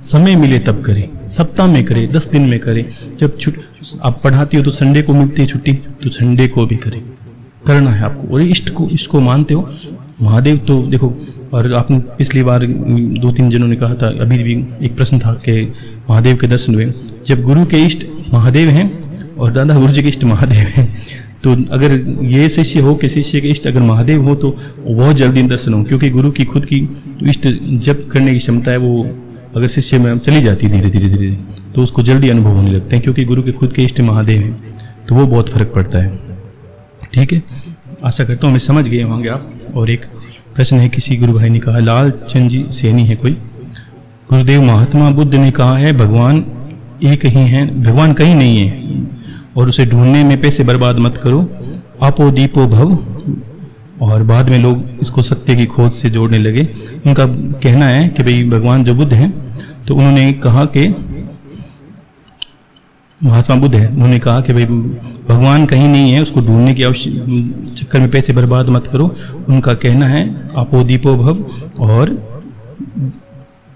समय मिले तब करें, सप्ताह में करें, 10 दिन में करें। जब आप पढ़ाती हो तो संडे को मिलती है छुट्टी, तो संडे को भी करें, करना है आपको। और इष्ट को मानते हो, महादेव तो देखो, और आपने पिछली बार 2-3 जनों ने कहा था, अभी भी एक प्रश्न था कि महादेव के दर्शन हुए। जब गुरु के इष्ट महादेव हैं और दादा गुरु जी के इष्ट महादेव हैं, तो अगर ये शिष्य हो कि शिष्य के इष्ट अगर महादेव हो तो बहुत जल्दी दर्शन हो, क्योंकि गुरु की खुद की इष्ट जप करने की क्षमता है वो अगर शिष्य में चली जाती है धीरे धीरे धीरे तो उसको जल्दी अनुभव होने लगते हैं, क्योंकि गुरु के खुद के इष्ट महादेव हैं, तो वो बहुत फर्क पड़ता है, ठीक है। आशा करता हूँ मैं समझ गए होंगे आप। और एक प्रश्न है, किसी गुरु भाई ने कहा, लाल चंद जी सैनी है कोई, गुरुदेव महात्मा बुद्ध ने कहा है भगवान एक ही है, भगवान कहीं नहीं है और उसे ढूंढने में पैसे बर्बाद मत करो, आपो दीपो भव। और बाद में लोग इसको सत्य की खोज से जोड़ने लगे। उनका कहना है कि भाई भगवान जो बुद्ध हैं, तो उन्होंने कहा कि महात्मा बुद्ध है, उन्होंने कहा कि भाई भगवान कहीं नहीं है, उसको ढूंढने की चक्कर में पैसे बर्बाद मत करो। उनका कहना है आपो दीपो भव। और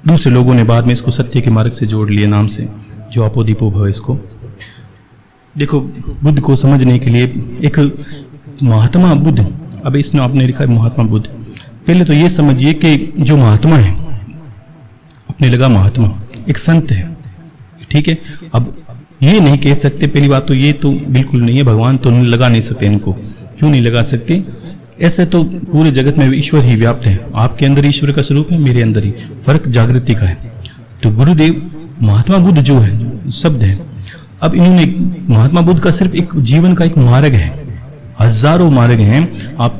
दूसरे लोगों ने बाद में इसको सत्य के मार्ग से जोड़ लिया नाम से, जो आपो दीपो भव। इसको देखो, बुद्ध को समझने के लिए एक महात्मा बुद्ध, अब इसने आपने लिखा है महात्मा बुद्ध। पहले तो ये समझिए कि जो महात्मा है, अपने लगा महात्मा एक संत है, ठीक है। अब ये नहीं कह सकते, पहली बात तो ये तो बिल्कुल नहीं है, भगवान तो लगा नहीं सकते इनको। क्यों नहीं लगा सकते? ऐसे तो पूरे जगत में ईश्वर ही व्याप्त है, आपके अंदर ईश्वर का स्वरूप है, मेरे अंदर ही, फर्क जागृति का है। तो गुरुदेव महात्मा बुद्ध जो है शब्द है, अब इन्होंने महात्मा बुद्ध का सिर्फ एक जीवन का एक मार्ग है, हजारों मार्ग हैं। आप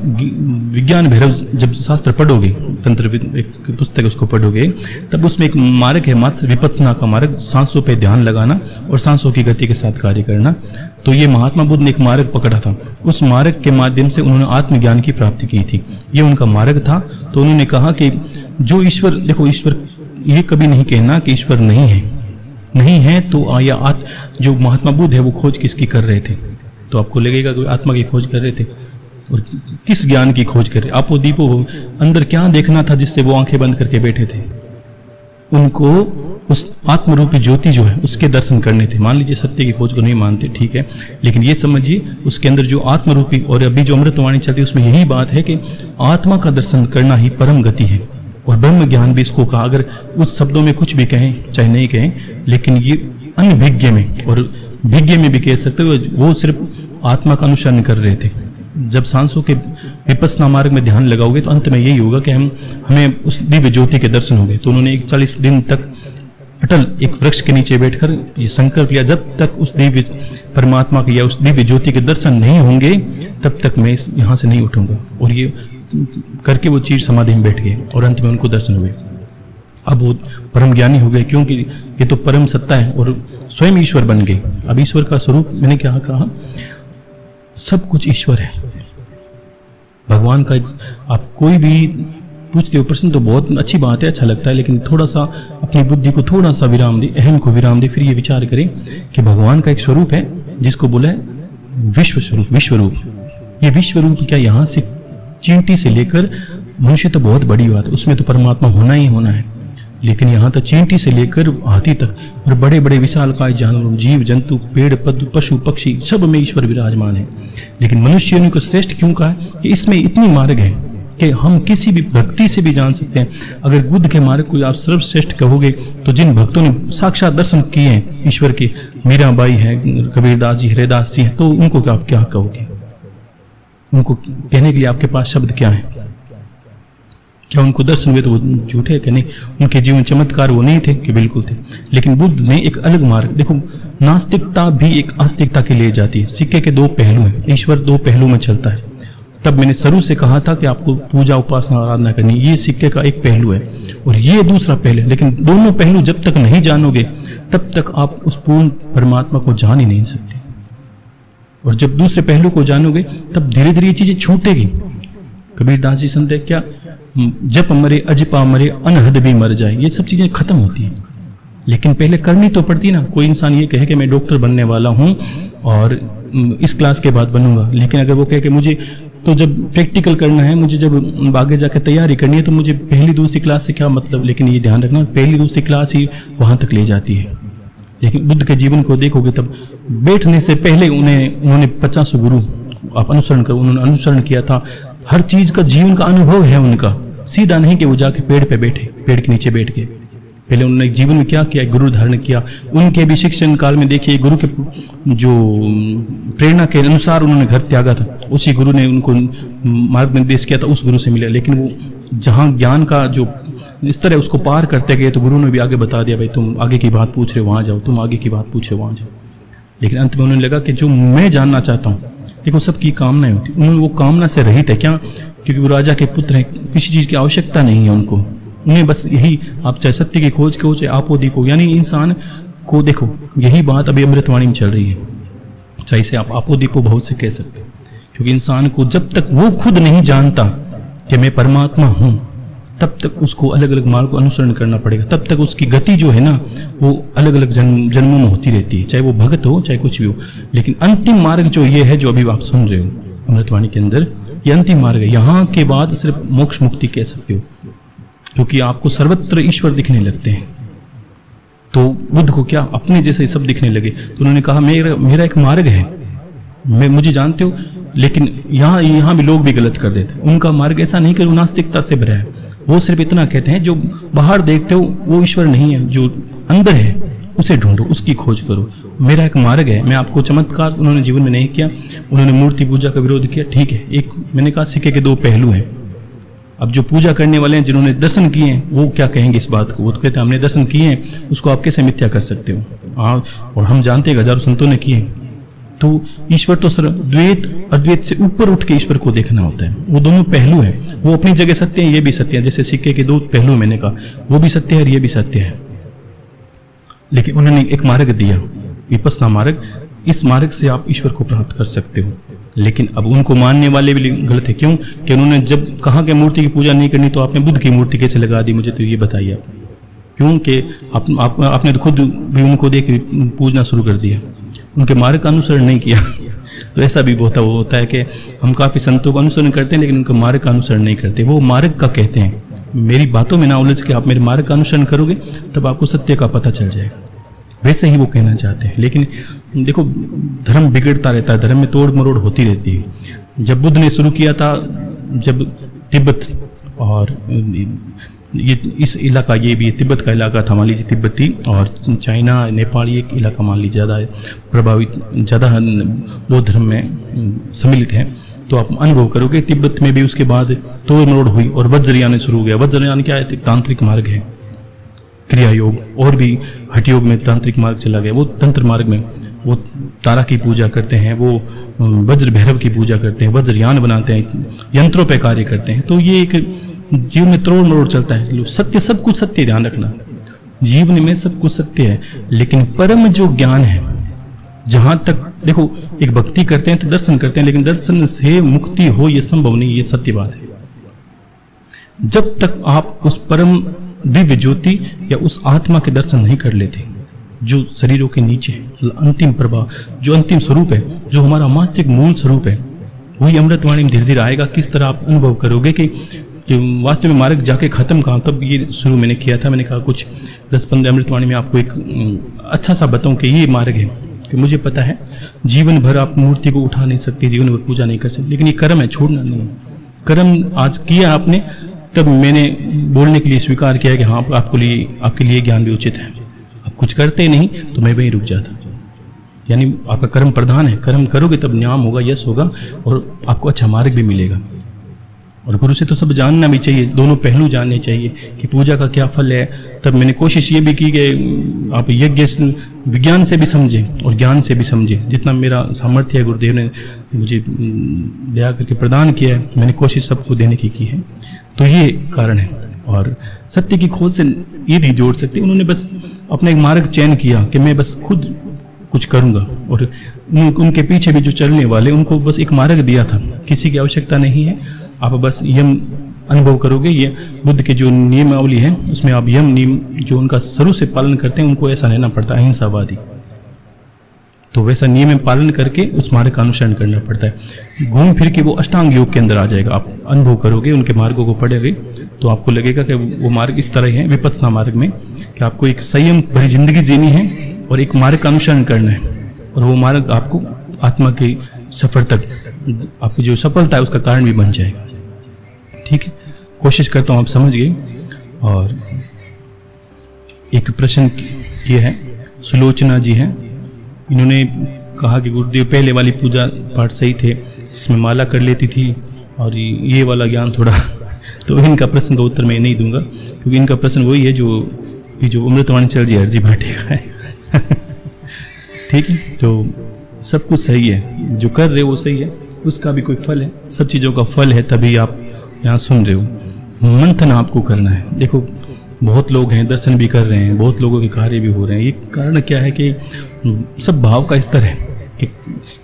विज्ञान भैरव जब शास्त्र पढ़ोगे, तंत्र एक पुस्तक उसको पढ़ोगे, तब उसमें एक मार्ग है मात्र विपत्सना का मार्ग, सांसों पे ध्यान लगाना और सांसों की गति के साथ कार्य करना। तो ये महात्मा बुद्ध ने एक मार्ग पकड़ा था, उस मार्ग के माध्यम से उन्होंने आत्मज्ञान की प्राप्ति की थी, ये उनका मार्ग था। तो उन्होंने कहा कि जो ईश्वर, देखो ईश्वर ये कभी नहीं कहना कि ईश्वर नहीं है, नहीं है तो या जो महात्मा बुद्ध है वो खोज किसकी कर रहे थे? तो आपको लगेगा कि आत्मा की खोज कर रहे थे, और किस ज्ञान की खोज कर रहे? आपो दीपो, अंदर क्या देखना था जिससे वो आंखें बंद करके बैठे थे? उनको उस आत्मरूपी ज्योति जो है उसके दर्शन करने थे। मान लीजिए सत्य की खोज को नहीं मानते, ठीक है, लेकिन ये समझिए उसके अंदर जो आत्मरूपी, और अभी जो अमृतवाणी चलती है उसमें यही बात है कि आत्मा का दर्शन करना ही परम गति है। और ब्रह्म ज्ञान भी इसको कहा, अगर उस शब्दों में कुछ भी कहें चाहे नहीं कहें, लेकिन ये अनभिज्ञ में और विज्ञ में भी कह सकते हो, वो सिर्फ आत्मा का अनुसरण कर रहे थे। जब सांसों के विपස්සना मार्ग में ध्यान लगाओगे तो अंत में यही होगा कि हमें उस दिव्य ज्योति के दर्शन हो गए। तो उन्होंने 40 दिन तक अटल एक वृक्ष के नीचे बैठकर ये संकल्प लिया, जब तक उस दिव्य परमात्मा के या उस दिव्य ज्योति के दर्शन नहीं होंगे तब तक मैं यहाँ से नहीं उठूंगा। और ये करके वो चीर समाधि में बैठ गए और अंत में उनको दर्शन हुए। अब वो परम ज्ञानी हो गए, क्योंकि ये तो परम सत्ता है और स्वयं ईश्वर बन गए। अब ईश्वर का स्वरूप मैंने क्या कहा, सब कुछ ईश्वर है। भगवान का आप कोई भी पूछते हो प्रश्न तो बहुत अच्छी बात है, अच्छा लगता है, लेकिन थोड़ा सा अपनी बुद्धि को थोड़ा सा विराम दे, अहम को विराम दे, फिर ये विचार करें कि भगवान का एक स्वरूप है जिसको बोला है विश्व स्वरूप, विश्वरूप। ये विश्वरूप क्या यहाँ से चींटी से लेकर मनुष्य तो बहुत बड़ी बात है, उसमें तो परमात्मा होना ही होना है, लेकिन यहाँ तक चींटी से लेकर हाथी तक और बड़े बड़े विशालकाय जानवर, जीव जंतु, पेड़ पशु पक्षी, सब में ईश्वर विराजमान है। लेकिन मनुष्य ने को श्रेष्ठ क्यों कहा है कि इसमें इतनी मार्ग है कि हम किसी भी भक्ति से भी जान सकते हैं। अगर बुद्ध के मार्ग को आप सर्वश्रेष्ठ कहोगे तो जिन भक्तों ने साक्षात दर्शन किए हैं ईश्वर के, मीराबाई है, कबीरदास जी, हरिदास जी हैं, तो उनको आप क्या कहोगे? उनको कहने के लिए आपके पास शब्द क्या है? क्या उनको दर्शन हुए तो वो झूठे कि नहीं? उनके जीवन चमत्कार वो नहीं थे कि बिल्कुल थे। लेकिन बुद्ध ने एक अलग मार्ग, देखो नास्तिकता भी एक आस्तिकता के लिए जाती है। सिक्के के दो पहलू हैं, ईश्वर दो पहलू में चलता है। तब मैंने शुरू से कहा था कि आपको पूजा उपासना आराधना करनी, ये सिक्के का एक पहलू है और ये दूसरा पहलू है। लेकिन दोनों पहलू जब तक नहीं जानोगे तब तक आप उस पूर्ण परमात्मा को जान ही नहीं सकते। और जब दूसरे पहलू को जानोगे तब धीरे धीरे ये चीजें छूटेगी। कबीरदास जी संत है क्या, जप मरे अजपा मरे अनहद भी मर जाए, ये सब चीजें खत्म होती हैं। लेकिन पहले करनी तो पड़ती ना। कोई इंसान ये कहे कि मैं डॉक्टर बनने वाला हूं और इस क्लास के बाद बनूंगा, लेकिन अगर वो कहे कि मुझे तो जब प्रैक्टिकल करना है, मुझे जब आगे जाकर तैयारी करनी है, तो मुझे पहली दूसरी क्लास से क्या मतलब। लेकिन ये ध्यान रखना, पहली दूसरी क्लास ही वहां तक ले जाती है। लेकिन बुद्ध के जीवन को देखोगे तब बैठने से पहले उन्होंने 50 गुरु आप अनुसरण करो, उन्होंने अनुसरण किया था। हर चीज का जीवन का अनुभव है उनका, सीधा नहीं कि वो जाके पेड़ पे बैठे, पेड़ के नीचे बैठ के। पहले उन्होंने जीवन में क्या किया, गुरु धारण किया। उनके भी शिक्षण काल में देखिए, गुरु के जो प्रेरणा के अनुसार उन्होंने घर त्यागा था, उसी गुरु ने उनको मार्ग निर्देश किया था, उस गुरु से मिले। लेकिन वो जहाँ ज्ञान का जो स्तर है उसको पार करते गए तो गुरु ने भी आगे बता दिया, भाई तुम आगे की बात पूछ रहे हो वहाँ जाओ, तुम आगे की बात पूछ रहे हो वहाँ जाओ। लेकिन अंत में उन्होंने लगा कि जो मैं जानना चाहता हूँ, देखो सबकी कामनाएं होती, उन्होंने वो कामना से रहित है। क्या? क्योंकि वो राजा के पुत्र हैं, किसी चीज़ की आवश्यकता नहीं है उनको। उन्हें बस यही, आप चाहे सत्य की खोज कहो चाहे आपो दीपो, यानी इंसान को देखो, यही बात अभी अमृतवाणी में चल रही है। चाहे इसे आप आपो दीपो बहुत से कह सकते हो, क्योंकि इंसान को जब तक वो खुद नहीं जानता कि मैं परमात्मा हूँ, तब तक उसको अलग अलग मार्ग को अनुसरण करना पड़ेगा। तब तक उसकी गति जो है ना वो अलग अलग जन्मों में होती रहती है, चाहे वो भगत हो चाहे कुछ भी हो। लेकिन अंतिम मार्ग जो ये है, जो अभी आप सुन रहे हो अमृतवाणी के अंदर, ये अंतिम मार्ग है। यहाँ के बाद सिर्फ मोक्ष मुक्ति कह सकते हो, क्योंकि आपको सर्वत्र ईश्वर दिखने लगते हैं। तो बुद्ध को क्या अपने जैसे सब दिखने लगे, तो उन्होंने कहा मेरा एक मार्ग है, मुझे जानते हो। लेकिन यहाँ भी लोग भी गलत कर देते हैं। उनका मार्ग ऐसा नहीं कि नास्तिकता से भरा है। वो सिर्फ इतना कहते हैं, जो बाहर देखते हो वो ईश्वर नहीं है, जो अंदर है उसे ढूंढो, उसकी खोज करो। मेरा एक मार्ग है। मैं आपको चमत्कार उन्होंने जीवन में नहीं किया। उन्होंने मूर्ति पूजा का विरोध किया, ठीक है। एक मैंने कहा सिक्के के दो पहलू हैं। अब जो पूजा करने वाले हैं, जिन्होंने दर्शन किए हैं, वो क्या कहेंगे इस बात को? वो तो कहते हैं हमने दर्शन किए हैं, उसको आप कैसे मिथ्या कर सकते हो? हाँ, और हम जानते हैं हजारों संतों ने किए। तो ईश्वर तो सर द्वैत अद्वैत से ऊपर उठ के ईश्वर को देखना होता है। वो दोनों पहलू हैं, वो अपनी जगह सत्य है, ये भी सत्य है। जैसे सिक्के के दो पहलू मैंने कहा, वो भी सत्य है और ये भी सत्य है। लेकिन उन्होंने एक मार्ग दिया, विपस्सना मार्ग। इस मार्ग से आप ईश्वर को प्राप्त कर सकते हो। लेकिन अब उनको मानने वाले भी गलत है। क्यों? कि उन्होंने जब कहा कि मूर्ति की पूजा नहीं करनी, तो आपने बुद्ध की मूर्ति कैसे लगा दी? मुझे तो ये बताइए आप। क्योंकि आपने तो खुद भी उनको देख पूजना शुरू कर दिया, उनके मार्ग का अनुसरण नहीं किया। तो ऐसा भी बहुत होता है कि हम काफ़ी संतों का अनुसरण करते हैं, लेकिन उनके मार्ग का अनुसरण नहीं करते। वो मार्ग का कहते हैं। मेरी बातों में ना उलझ के आप मेरे मार्ग का अनुसरण करोगे, तब आपको सत्य का पता चल जाएगा। वैसे ही वो कहना चाहते हैं। लेकिन देखो, धर्म बिगड़ता रहता है, धर्म में तोड़ मरोड़ होती रहती है। जब बुद्ध ने शुरू किया था, जब तिब्बत और ये इस इलाका, ये भी तिब्बत का इलाका था, मान लीजिए तिब्बती और चाइना नेपाल, ये एक इलाका मान लीजिए ज़्यादा प्रभावित, ज़्यादा बौद्ध धर्म में सम्मिलित है। तो आप अनुभव करोगे तिब्बत में भी उसके बाद तोड़ मरोड़ हुई और वज्रयान शुरू हो गया। वज्रयान क्या है? तांत्रिक मार्ग है, क्रिया योग और भी हठ योग में तांत्रिक मार्ग चला गया। वो तंत्र मार्ग में वो तारा की पूजा करते हैं, वो वज्र भैरव की पूजा करते हैं, वज्रयान बनाते हैं, यंत्रों पे कार्य करते हैं। तो ये एक जीवन में तोड़ मरोड़ चलता है। सत्य, सब कुछ सत्य, ध्यान रखना, जीवन में सब कुछ सत्य है। लेकिन परम जो ज्ञान है, जहां तक देखो, एक भक्ति करते हैं तो दर्शन करते हैं, लेकिन दर्शन से मुक्ति हो ये संभव नहीं, ये सत्य बात है। जब तक आप उस परम दिव्य ज्योति या उस आत्मा के दर्शन नहीं कर लेते जो शरीरों के नीचे अंतिम प्रभा, जो अंतिम स्वरूप है, जो हमारा वास्तविक मूल स्वरूप है, वही अमृतवाणी में धीरे धीरे आएगा। किस तरह आप अनुभव करोगे कि वास्तव में मार्ग जाके खत्म कहाँ। तब ये शुरू मैंने किया था, मैंने कहा कुछ 10-15 अमृतवाणी में आपको एक अच्छा सा बताऊं कि ये मार्ग है। कि मुझे पता है जीवन भर आप मूर्ति को उठा नहीं सकते, जीवन भर पूजा नहीं कर सकते, लेकिन ये कर्म है, छोड़ना नहीं। कर्म आज किया आपने, तब मैंने बोलने के लिए स्वीकार किया कि हाँ आपके लिए ज्ञान भी उचित है। आप कुछ करते नहीं तो मैं वहीं रुक जाता। यानी आपका कर्म प्रधान है, कर्म करोगे तब न्याम होगा, यश होगा और आपको अच्छा मार्ग भी मिलेगा। और गुरु से तो सब जानना भी चाहिए, दोनों पहलू जानने चाहिए कि पूजा का क्या फल है। तब मैंने कोशिश ये भी की कि आप यज्ञ विज्ञान से भी समझें और ज्ञान से भी समझें। जितना मेरा सामर्थ्य है गुरुदेव ने मुझे दया करके प्रदान किया है, मैंने कोशिश सबको देने की है। तो ये कारण है। और सत्य की खोज से ये नहीं जोड़ सकते। उन्होंने बस अपना एक मार्ग चयन किया कि मैं बस खुद कुछ करूँगा, और उनके पीछे भी जो चलने वाले उनको बस एक मार्ग दिया था। किसी की आवश्यकता नहीं है, आप बस यम अनुभव करोगे। ये बुद्ध के जो नियमावली है उसमें आप यम नियम जो उनका शुरू से पालन करते हैं उनको ऐसा रहना पड़ता है, अहिंसावादी। तो वैसा नियम में पालन करके उस मार्ग का अनुसरण करना पड़ता है। घूम फिर के वो अष्टांग योग के अंदर आ जाएगा। आप अनुभव करोगे, उनके मार्गों को पढ़ोगे तो आपको लगेगा कि वो मार्ग इस तरह है विपत्सना मार्ग में, कि आपको एक संयम भरी जिंदगी जीनी है और एक मार्ग का अनुसरण करना है। और वो मार्ग आपको आत्मा की सफर तक, आपकी जो सफलता है उसका कारण भी बन जाएगा। ठीक है, कोशिश करता हूँ आप समझ गए। और एक प्रश्न किया है, सुलोचना जी हैं, इन्होंने कहा कि गुरुदेव पहले वाली पूजा पाठ सही थे जिसमें माला कर लेती थी, और ये वाला ज्ञान थोड़ा तो इनका प्रश्न का उत्तर मैं नहीं दूंगा, क्योंकि इनका प्रश्न वही है जो अमृतवाणी चल जी हरजी भाटी का है। ठीक है, तो सब कुछ सही है, जो कर रहे हो वो सही है, उसका भी कोई फल है, सब चीज़ों का फल है, तभी आप यहाँ सुन रहे हो। मंथन आपको करना है। देखो बहुत लोग हैं, दर्शन भी कर रहे हैं, बहुत लोगों के कार्य भी हो रहे हैं। ये कारण क्या है कि सब भाव का स्तर है कि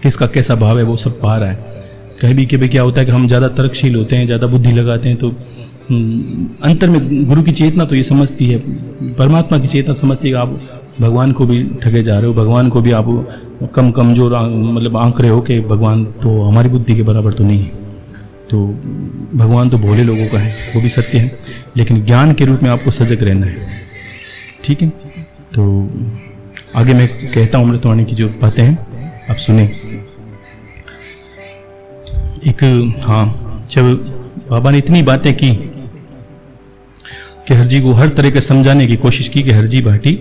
किसका कैसा भाव है वो सब पा रहा है। कभी क्या होता है कि हम ज़्यादा तर्कशील होते हैं, ज़्यादा बुद्धि लगाते हैं, तो अंतर में गुरु की चेतना तो ये समझती है, परमात्मा की चेतना समझती है कि आप भगवान को भी ठगे जा रहे हो, भगवान को भी आप कमजोर मतलब आंक रहे हो कि भगवान तो हमारी बुद्धि के बराबर तो नहीं है। तो भगवान तो भोले लोगों का है, वो भी सत्य है, लेकिन ज्ञान के रूप में आपको सजग रहना है। ठीक है, तो आगे मैं कहता हूँ अमृतवाणी की जो बातें हैं आप सुने। जब बाबा ने इतनी बातें की कि हरजी को हर तरह के समझाने की कोशिश की कि हरजी भाटी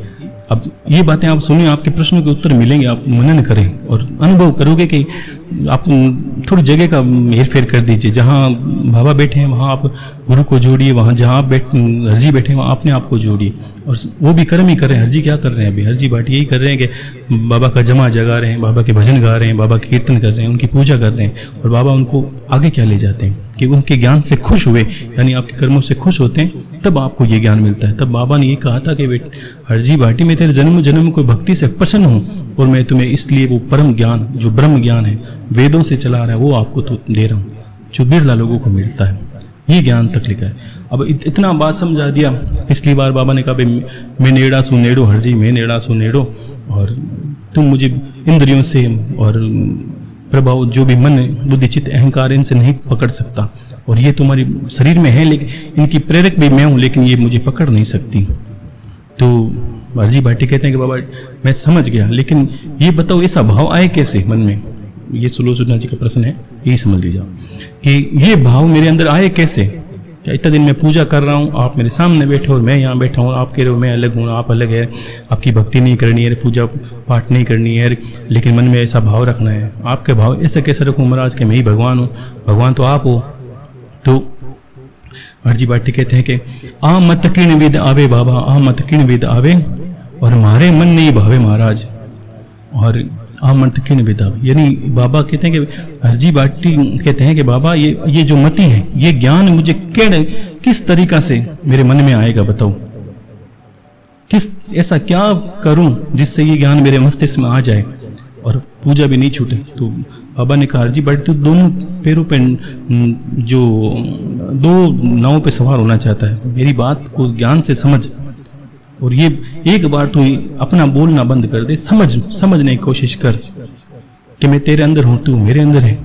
अब ये बातें आप सुनिए, आपके प्रश्नों के उत्तर मिलेंगे, आप मनन करें और अनुभव करोगे कि आप थोड़ी जगह का हेर फेर कर दीजिए। जहाँ बाबा बैठे हैं वहाँ आप गुरु को जोड़िए, वहाँ जहाँ आप हरजी बैठे हैं वहाँ अपने आप को जोड़िए। और वो भी कर्म ही कर रहे हैं। हरजी क्या कर रहे हैं अभी? हरजी भाटी यही कर रहे हैं कि बाबा का जमा जगा रहे हैं, बाबा के भजन गा रहे हैं, बाबा के कीर्तन कर रहे हैं, उनकी पूजा कर रहे हैं। और बाबा उनको आगे क्या ले जाते हैं कि उनके ज्ञान से खुश हुए, यानी आपके कर्मों से खुश होते हैं, तब आपको ये ज्ञान मिलता है। तब बाबा ने ये कहा था कि हरजी भाटी मैं तेरे जन्म जन्म को भक्ति से प्रसन्न हूँ और मैं तुम्हें इसलिए वो परम ज्ञान जो ब्रह्म ज्ञान है, वेदों से चला रहा है, वो आपको तो दे रहा हूँ, जो बिरला लोगों को मिलता है। ये ज्ञान तक लिखा है। अब इतना बात समझा दिया। पिछली बार बाबा ने कहा मैं नेड़ा सू नेड़ो हरजी, मैं नेड़ा सू नेड़ो, और तुम मुझे इंद्रियों से और प्रभाव जो भी मन बुद्धि चित्त अहंकार इनसे नहीं पकड़ सकता, और ये तुम्हारी शरीर में है, लेकिन इनकी प्रेरक भी मैं हूँ, लेकिन ये मुझे पकड़ नहीं सकती। तो हरजी भाटी कहते हैं कि बाबा मैं समझ गया, लेकिन ये बताओ ऐसा भाव आए कैसे मन में? ये सुलोचना जी का प्रश्न है, यही समझ लीजिए कि ये भाव मेरे अंदर आए कैसे। क्या इतना दिन मैं पूजा कर रहा हूँ, आप मेरे सामने बैठे और मैं यहाँ बैठा हूँ, आप कह रहे हो मैं अलग हूँ, आप अलग है, आपकी भक्ति नहीं करनी है, पूजा पाठ नहीं करनी है, लेकिन मन में ऐसा भाव रखना है। आपके भाव ऐसे कैसे रखूँ महाराज कि मैं ही भगवान हूँ, भगवान तो आप हो। तो हरजी भाटी कहते हैं कि आ मत किण विद आवे बाबा, आ मत किण विद आवे, और हमारे मन नहीं भावे महाराज, और आ मत किण विद आवे। यानी बाबा कहते हैं कि हरजी भाटी कहते हैं कि बाबा ये जो मति है, ये ज्ञान मुझे किस तरीका से मेरे मन में आएगा बताओ, ऐसा क्या करूं जिससे ये ज्ञान मेरे मस्तिष्क में आ जाए और पूजा भी नहीं छूटे। तो बाबा ने कहा अर्जी बाटी तो दोनों पैरों पे जो दो नावों पे सवार होना चाहता है, मेरी बात को ज्ञान से समझ, और ये एक बार तू अपना बोलना बंद कर दे, समझने की कोशिश कर कि मैं तेरे अंदर हूं, तू मेरे अंदर है।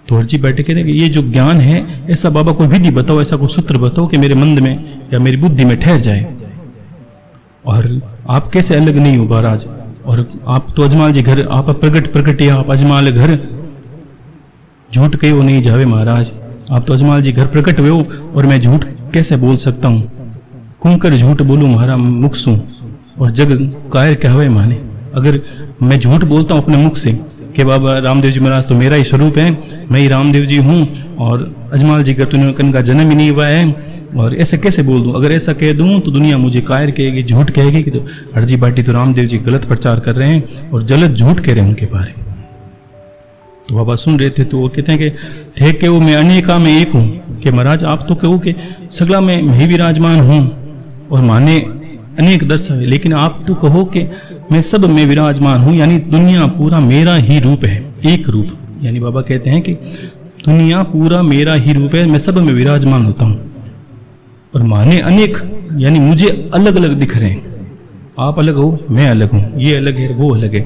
तो अर्जी बैठे कहते हैं कि ये जो ज्ञान है, ऐसा बाबा कोई विधि बताओ, ऐसा कोई सूत्र बताओ कि मेरे मन में या मेरी बुद्धि में ठहर जाए। और आप कैसे अलग नहीं हो महाराज, और आप तो अजमाल जी घर आप प्रगट या आप अजमाल घर झूठ कहो नहीं जावे महाराज, आप तो अजमाल जी घर प्रकट हुए हो और मैं झूठ कैसे बोल सकता हूँ, कुंकर झूठ बोलूँ महारा मुख सू और जग कायर कहवे माने। अगर मैं झूठ बोलता हूँ अपने मुख से कि बाबा रामदेव जी महाराज तो मेरा ही स्वरूप है, मैं ही रामदेव जी हूँ और अजमाल जी घर तो कन का जन्म ही नहीं हुआ है, और ऐसे कैसे बोल दूं, अगर ऐसा कह दूं तो दुनिया मुझे कायर कहेगी, झूठ कहेगी कि तो अर्जी बाटी तो रामदेव जी गलत प्रचार कर रहे हैं और गलत झूठ कह रहे हैं उनके बारे। तो बाबा सुन रहे थे तो वो कहते हैं कि थे कि वो मैं अनेका में एक हूँ, कि महाराज आप तो कहो कि सगला में मैं विराजमान हूँ और माने अनेक दर्शावे, लेकिन आप तो कहो कि मैं सब में विराजमान हूँ, यानी दुनिया पूरा मेरा ही रूप है, एक रूप। यानी बाबा कहते हैं कि दुनिया पूरा मेरा ही रूप है, मैं सब में विराजमान होता हूँ और माने अनेक, यानी मुझे अलग अलग दिख रहे हैं, आप अलग हो मैं अलग हूं, ये अलग है वो अलग है,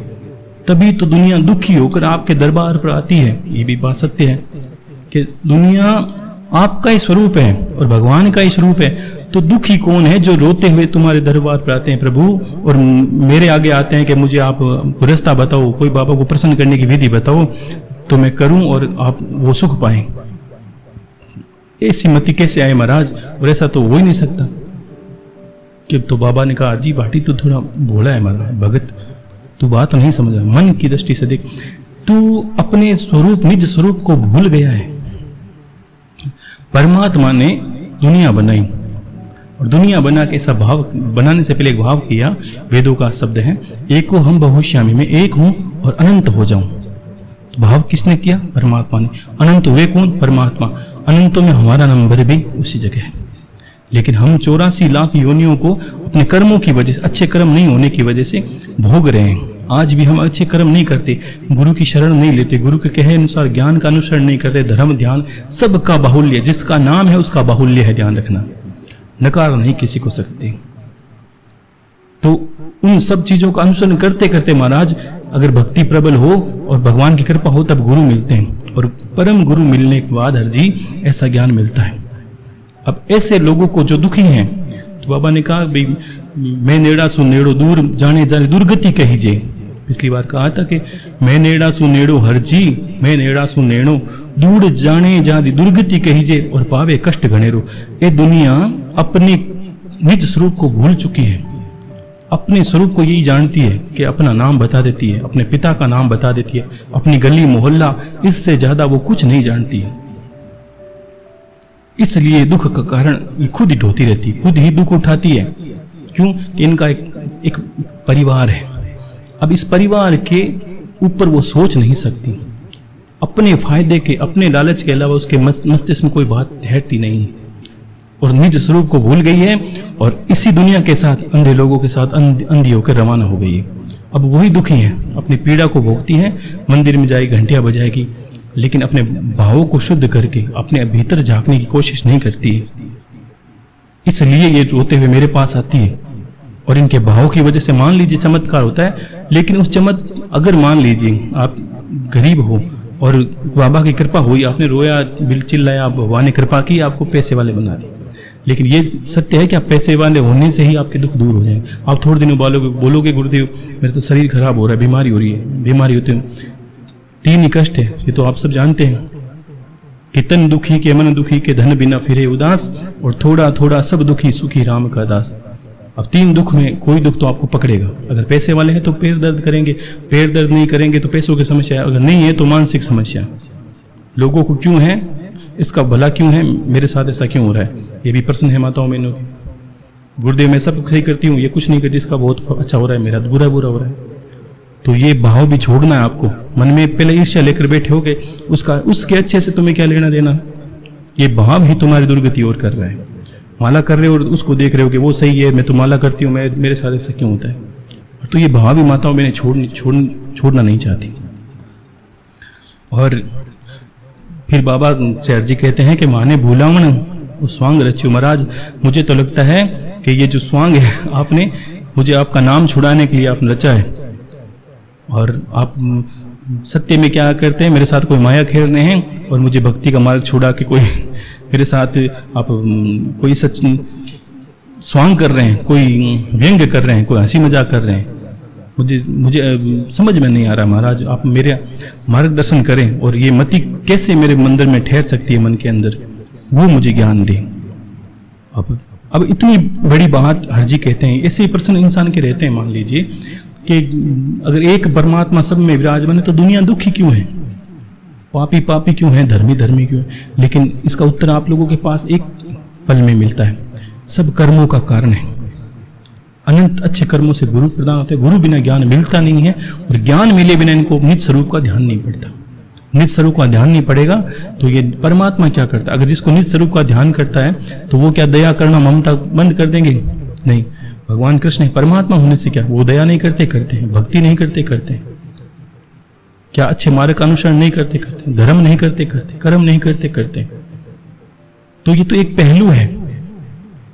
तभी तो दुनिया दुखी होकर आपके दरबार पर आती है। ये भी बात सत्य है कि दुनिया आपका ही स्वरूप है और भगवान का ही स्वरूप है, तो दुखी कौन है जो रोते हुए तुम्हारे दरबार पर आते हैं प्रभु और मेरे आगे आते हैं कि मुझे आप रास्ता बताओ, कोई बाबा को प्रसन्न करने की विधि बताओ तो मैं करूं और आप वो सुख पाएं। ऐसी मति कैसे आए महाराज, और ऐसा तो हो ही नहीं सकता। कि तो बाबा ने कहा अर्जी बाटी तू थोड़ा भोला है महाराज भगत, तू बात नहीं समझ रहा, मन की दृष्टि से देख, तू अपने स्वरूप निज स्वरूप को भूल गया है। परमात्मा ने दुनिया बनाई और दुनिया बना के ऐसा भाव बनाने से पहले एक भाव किया, वेदों का शब्द है एको हम बहुश्यामी, में एक हूं और अनंत हो जाऊं। तो भाव किसने किया? परमात्मा ने। अनंत हुए कौन? परमात्मा। अनंतों में हमारा नंबर भी उसी जगह है, लेकिन हम 84 लाख योनियों को अपने कर्मों की वजह से, अच्छे कर्म नहीं होने की वजह से भोग रहे हैं। आज भी हम अच्छे कर्म नहीं करते, गुरु की शरण नहीं लेते, गुरु के कहे अनुसार ज्ञान का अनुसरण नहीं करते, धर्म ध्यान सबका बाहुल्य, जिसका नाम है उसका बाहुल्य है, ध्यान रखना, नकार नहीं किसी को सकते। तो उन सब चीजों का अनुसरण करते करते महाराज अगर भक्ति प्रबल हो और भगवान की कृपा हो तब गुरु मिलते हैं, और परम गुरु मिलने के बाद हर जी ऐसा ज्ञान मिलता है। अब ऐसे लोगों को जो दुखी हैं, तो बाबा ने कहा भाई मैं नेड़ा सु नेड़ो दूर जाने जाने दुर्गति कहीजे। पिछली बार कहा था कि मैं नेड़ा सु नेड़ो हर जी, मैं नेड़ा सु नेड़ो दूर जाने जाने दुर्गति कहीजे और पावे कष्ट घनेरो। ये दुनिया अपने निज स्वरूप को भूल चुकी है, अपने स्वरूप को यही जानती है कि अपना नाम बता देती है, अपने पिता का नाम बता देती है, अपनी गली मोहल्ला, इससे ज्यादा वो कुछ नहीं जानती है। इसलिए दुख का कारण खुद ही ढोती रहती है, खुद ही दुख उठाती है। क्यों? कि इनका एक परिवार है। अब इस परिवार के ऊपर वो सोच नहीं सकती, अपने फायदे के, अपने लालच के अलावा उसके मस्तिष्क में कोई बात ठहरती नहीं है और निज स्वरूप को भूल गई है, और इसी दुनिया के साथ, अंधे लोगों के साथ अंधी होकर रवाना हो गई है। अब वही दुखी है, अपनी पीड़ा को भोगती है, मंदिर में जाएगी, घंटियां बजाएगी, लेकिन अपने भावों को शुद्ध करके अपने भीतर झांकने की कोशिश नहीं करती है। इसलिए ये रोते हुए मेरे पास आती है, और इनके भाव की वजह से मान लीजिए चमत्कार होता है, लेकिन उस अगर मान लीजिए आप गरीब हो और बाबा की कृपा हुई, आपने रोया, बिल चिल्लाया, भगवान ने कृपा की, आपको पैसे वाले बना दी। लेकिन ये सत्य है कि आप पैसे वाले होने से ही आपके दुख दूर हो जाएंगे। आप थोड़े दिनों बोलोगे गुरुदेव मेरा तो शरीर खराब हो रहा है, बीमारी हो रही है, बीमारी होती है, 3 ही कष्ट है, ये तो आप सब जानते हैं कि तन दुखी के मन दुखी के धन बिना फिरे उदास, और थोड़ा थोड़ा सब दुखी सुखी राम का दास। अब 3 दुख में कोई दुख तो आपको पकड़ेगा। अगर पैसे वाले हैं तो पैर दर्द करेंगे, पैर दर्द नहीं करेंगे तो पैसों की समस्या, अगर नहीं है तो मानसिक समस्या। लोगों को क्यों है, इसका भला क्यों है, मेरे साथ ऐसा क्यों हो रहा है, ये भी प्रश्न है माताओं बहनों के। गुरुदेव मैं सब सही करती हूँ, ये कुछ नहीं करती, इसका बहुत अच्छा हो रहा है, मेरा बुरा बुरा हो रहा है। तो ये भाव भी छोड़ना है आपको। मन में पहले ईर्ष्या लेकर बैठे हो गए, उसके अच्छे से तुम्हें क्या लेना देना, ये भाव ही तुम्हारी दुर्गति और कर रहा है। माला कर रहे हो और उसको देख रहे हो कि वो सही है, मैं तो माला करती हूँ, मैं मेरे साथ ऐसा क्यों होता है। तो ये भाव भी माताओं मैंने छोड़ना नहीं चाहती। और फिर बाबा चैर जी कहते हैं कि माने भूलावन वो स्वांग रच्यू। महाराज मुझे तो लगता है कि ये जो स्वांग है आपने मुझे आपका नाम छुड़ाने के लिए आपने रचा है, और आप सत्य में क्या करते हैं, मेरे साथ कोई माया खेल रहे हैं और मुझे भक्ति का मार्ग छुड़ा के कोई मेरे साथ आप कोई सच स्वांग कर रहे हैं, कोई व्यंग्य कर रहे हैं, कोई हंसी मजाक कर रहे हैं। मुझे समझ में नहीं आ रहा महाराज, आप मेरे मार्गदर्शन करें और ये मति कैसे मेरे मंदिर में ठहर सकती है मन के अंदर, वो मुझे ज्ञान दें। अब इतनी बड़ी बात हर जी कहते हैं। ऐसे प्रश्न इंसान के रहते हैं। मान लीजिए कि अगर एक परमात्मा सब में विराजमान है तो दुनिया दुखी क्यों है, पापी पापी क्यों है, धर्मी धर्मी क्यों है? लेकिन इसका उत्तर आप लोगों के पास एक पल में मिलता है। सब कर्मों का कारण है। अनंत अच्छे कर्मों से गुरु प्रदान होते हैं। गुरु बिना ज्ञान मिलता नहीं है, और ज्ञान मिले बिना इनको निज स्वरूप का ध्यान नहीं पड़ता। निज स्वरूप का ध्यान नहीं पड़ेगा तो ये परमात्मा क्या करता है? अगर जिसको निज स्वरूप का ध्यान करता है तो वो क्या दया करना ममता बंद कर देंगे? नहीं। भगवान कृष्ण है, परमात्मा होने से क्या वो दया नहीं करते? करते हैं। भक्ति नहीं करते? करते हैं। क्या अच्छे मार्ग का अनुसरण नहीं करते? करते हैं। धर्म नहीं करते? करते। कर्म नहीं करते? करते हैं। तो ये तो एक पहलू है,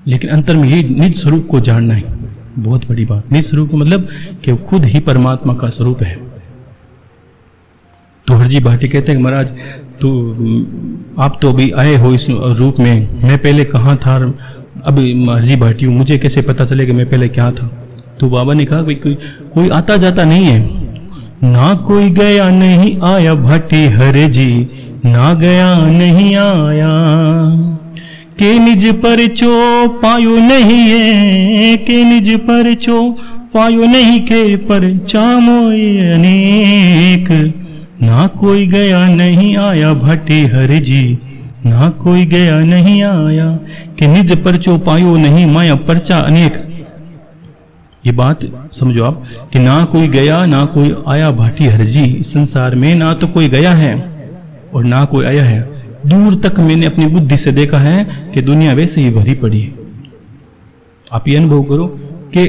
लेकिन अंतर में ये निज स्वरूप को जानना है बहुत बड़ी बात। निज स्वरूप को मतलब कि खुद ही परमात्मा का स्वरूप है। तो हरजी भाटी कहते हैं महाराज तो आप तो अभी आए हो इस रूप में, मैं पहले कहाँ था? अब हरजी भाटी हूँ, मुझे कैसे पता चलेगा मैं पहले क्या था? तो बाबा ने कहा कोई आता जाता नहीं है, ना कोई गया नहीं आया भाटी हरे जी, ना गया नहीं आया, के निज परचो पायो नहीं है, के निज परचो पायो नहीं, के परचा मोए अनेक, ना कोई गया नहीं आया भाटी हरे जी, ना कोई गया नहीं आया, कि निज परचो पायो नहीं माया परचा अनेक। ये बात समझो आप कि ना कोई गया ना कोई आया भाटी हर जी। इस संसार में ना तो कोई गया है और ना कोई आया है। दूर तक मैंने अपनी बुद्धि से देखा है कि दुनिया वैसे ही भरी पड़ी है। आप ये अनुभव करो कि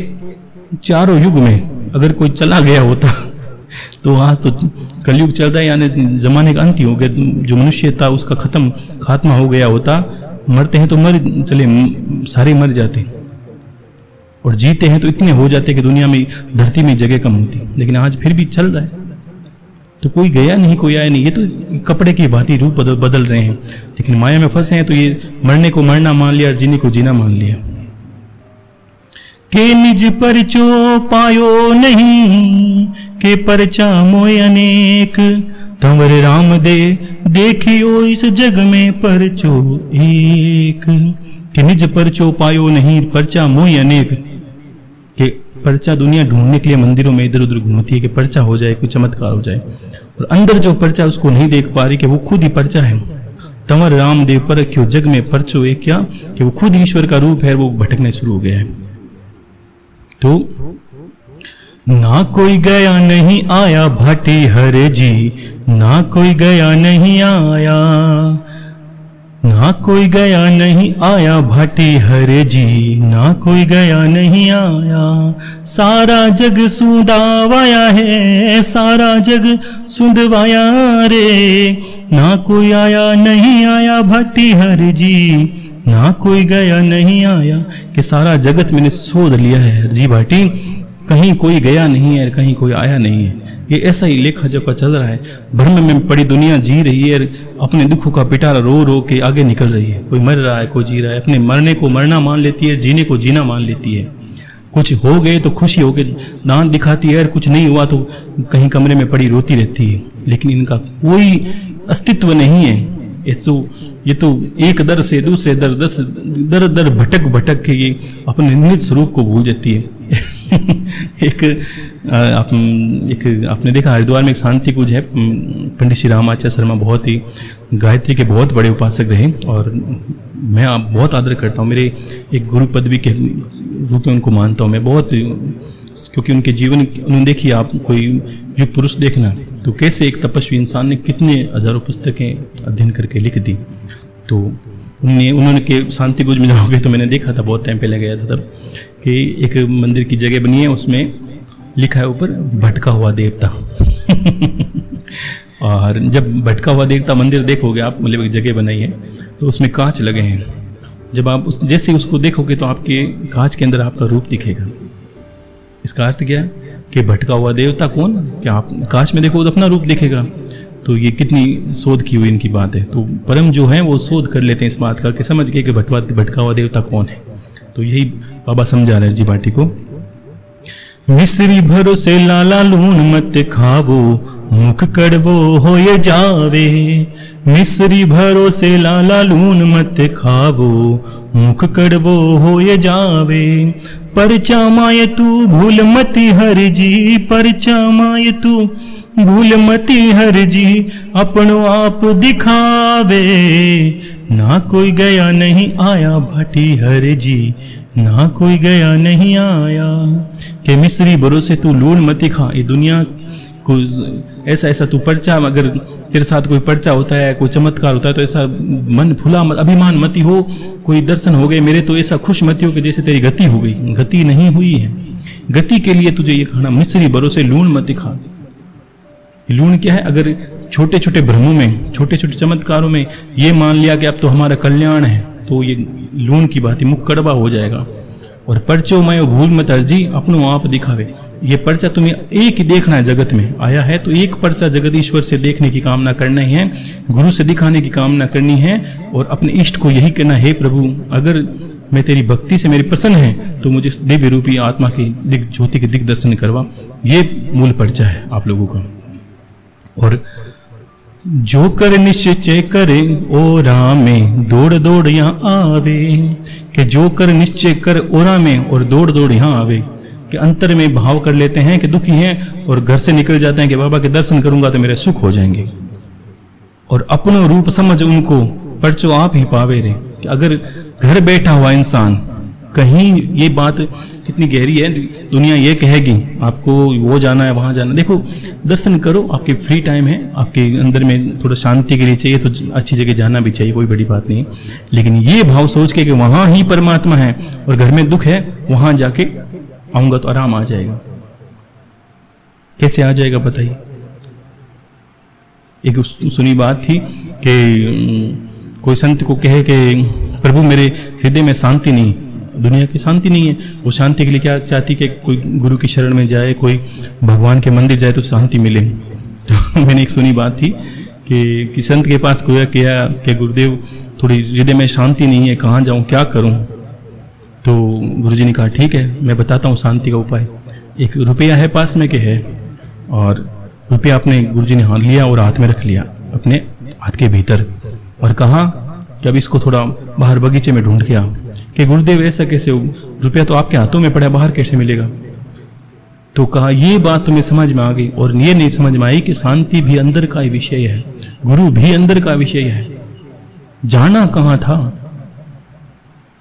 चारों युग में अगर कोई चला गया होता तो आज तो कलयुग चल रहा है, यानी जमाने का अंत ही हो गया। जो मनुष्य था उसका खात्मा हो गया होता। मरते हैं तो मर चले, सारे मर जाते हैं, और जीते हैं तो इतने हो जाते कि दुनिया में धरती में जगह कम होती। लेकिन आज फिर भी चल रहा है। तो कोई गया नहीं कोई आया नहीं, ये तो कपड़े की भांति रूप बदल रहे हैं। लेकिन माया में फंसे हैं तो ये मरने को मरना मान लिया और जीने को जीना मान लिया। के निज परचो पायो नहीं, के परचा मोय अनेक, तंवर राम दे देखियो इस जग में परचो एक, कि निज परचो पायो नहीं, परचा मोय अनेक। कि परचा दुनिया ढूंढने के लिए मंदिरों में इधर उधर घूमती है कि परचा हो जाए, कोई चमत्कार हो जाए, और अंदर जो परचा उसको नहीं देख पा रही कि वो खुद ही परचा है। तंवर राम दे पर क्यों जग में परचो एक, क्या कि वो खुद ईश्वर का रूप है, वो भटकने शुरू हो गया है। तो ना कोई गया नहीं आया भाटी हरे जी, ना कोई गया नहीं आया, ना कोई गया नहीं आया भाटी हरे जी, ना कोई गया नहीं आया। सारा जग सुंदवाया है, सारा जग सुंदवाया रे, ना कोई आया नहीं आया भाटी हरे जी, ना कोई गया नहीं आया। कि सारा जगत मैंने शोध लिया है हरजी भाटी, कहीं कोई गया नहीं है, कहीं कोई आया नहीं है। ये ऐसा ही लेखा जोखा चल रहा है। भ्रम में पड़ी दुनिया जी रही है, अपने दुखों का पिटारा रो रो के आगे निकल रही है। कोई मर रहा है, कोई जी रहा है, अपने मरने को मरना मान लेती है, जीने को जीना मान लेती है। कुछ हो गए तो खुशी हो गई, दांत दिखाती है, और कुछ नहीं हुआ तो कहीं कमरे में पड़ी रोती रहती है। लेकिन इनका कोई अस्तित्व नहीं है। ये तो एक दर से दूसरे दर दर भटक भटक के ये अपने निज स्वरूप को भूल जाती है। आपने देखा हरिद्वार में एक शांति कुंज है, पंडित श्री रामाचार्य शर्मा बहुत ही गायत्री के बहुत बड़े उपासक रहे, और मैं बहुत आदर करता हूँ। मेरे एक गुरु पदवी के रूप में उनको मानता हूँ मैं बहुत, क्योंकि उनके जीवन उन्होंने देखिए, आप कोई युग पुरुष देखना तो कैसे एक तपस्वी इंसान ने कितने हजारों पुस्तकें अध्ययन करके लिख दी। तो उन्होंने के शांति कुंज में जाओगे तो मैंने देखा था, बहुत टाइम पहले गया था तब, कि एक मंदिर की जगह बनी है, उसमें लिखा है ऊपर भटका हुआ देवता। और जब भटका हुआ देवता मंदिर देखोगे आप, मतलब एक जगह बनाई है तो उसमें कांच लगे हैं, जब आप जैसे उसको देखोगे तो आपके कांच के अंदर आपका रूप दिखेगा। इसका अर्थ क्या है कि भटका हुआ देवता कौन, क्या आप कांच में देखो तो अपना रूप दिखेगा। तो ये कितनी शोध की हुई इनकी बात है। तो परम जो है वो शोध कर लेते हैं इस बात का कि समझ गए कि भटका हुआ देवता कौन है। तो यही बाबा समझा रहे जी बाटी को। मिश्री भरोसे लाला लून मत खावो, मुख कड़वो हो ये जावे। मिश्री भरोसे लाला लून मत खावो, मुख कड़वो हो ये जावे। परचा माये तू भूल मती हर जी, परचा माये तू भूल मती हर जी। अपनो आप दिखावे, ना कोई गया नहीं आया भाटी हर जी, ना कोई गया नहीं आया। कि मिश्री भरोसे तू लूण मती खा। ये दुनिया को ऐसा ऐसा तू पर्चा, अगर तेरे साथ कोई पर्चा होता है, कोई चमत्कार होता है तो ऐसा मन फुला अभिमान मती हो, कोई दर्शन हो गए मेरे तो ऐसा खुश मती हो कि जैसे तेरी गति हो गई। गति नहीं हुई है। गति के लिए तुझे ये खाना, मिश्री भरोसे लूण मती खा। लूण क्या है? अगर छोटे छोटे भ्रमों में, छोटे छोटे चमत्कारों में ये मान लिया कि अब तो हमारा कल्याण है, तो ये लूण की बात है, मुख कड़वा हो जाएगा। और पर्चो मैं भूल मत अर्जी, अपनो आप दिखावे। ये पर्चा तुम्हें एक ही देखना है, जगत में आया है तो एक पर्चा जगत ईश्वर से देखने की कामना करना ही है, गुरु से दिखाने की कामना करनी है और अपने इष्ट को यही कहना है, प्रभु अगर मैं तेरी भक्ति से मेरी प्रसन्न है तो मुझे दिव्य रूपी आत्मा की दिग ज्योति के दिग दर्शन करवा। ये मूल पर्चा है आप लोगों का। और जो कर निश्चय करे ओ रामे, दौड़ दौड़ यहाँ आवे। कि जो कर निश्चय कर ओ रामे और दौड़ दौड़ यहाँ आवे। कि अंतर में भाव कर लेते हैं कि दुखी हैं और घर से निकल जाते हैं कि बाबा के दर्शन करूंगा तो मेरे सुख हो जाएंगे। और अपनो रूप समझ उनको परचो आप ही पावे रे। कि अगर घर बैठा हुआ इंसान, कहीं ये बात कितनी गहरी है, दुनिया ये कहेगी आपको वो जाना है वहाँ जाना, देखो दर्शन करो, आपके फ्री टाइम है, आपके अंदर में थोड़ा शांति के लिए चाहिए तो अच्छी जगह जाना भी चाहिए, कोई बड़ी बात नहीं है। लेकिन ये भाव सोच के कि वहाँ ही परमात्मा है और घर में दुख है, वहाँ जाके आऊँगा तो आराम आ जाएगा। कैसे आ जाएगा बताइए? एक सुनी बात थी कि कोई संत को कहे कि प्रभु मेरे हृदय में शांति नहीं, दुनिया की शांति नहीं है। वो शांति के लिए क्या चाहती कि कोई गुरु की शरण में जाए, कोई भगवान के मंदिर जाए तो शांति मिले। तो मैंने एक सुनी बात थी कि संत के पास कोई किया कि गुरुदेव थोड़ी हृदय में शांति नहीं है, कहाँ जाऊँ, क्या करूँ? तो गुरुजी ने कहा ठीक है मैं बताता हूँ शांति का उपाय। एक रुपया है पास में के है, और रुपया अपने गुरुजी ने हाथ लिया और हाथ में रख लिया अपने हाथ के भीतर, और कहा कि अब इसको थोड़ा बाहर बगीचे में ढूंढ के आ। कि गुरुदेव ऐसा कैसे हो, रुपया तो आपके हाथों में पड़ा, बाहर कैसे मिलेगा? तो कहा ये बात तुम्हें समझ में आ गई, और ये नहीं समझ में आई कि शांति भी अंदर का ही विषय है, गुरु भी अंदर का विषय है। जाना कहाँ था?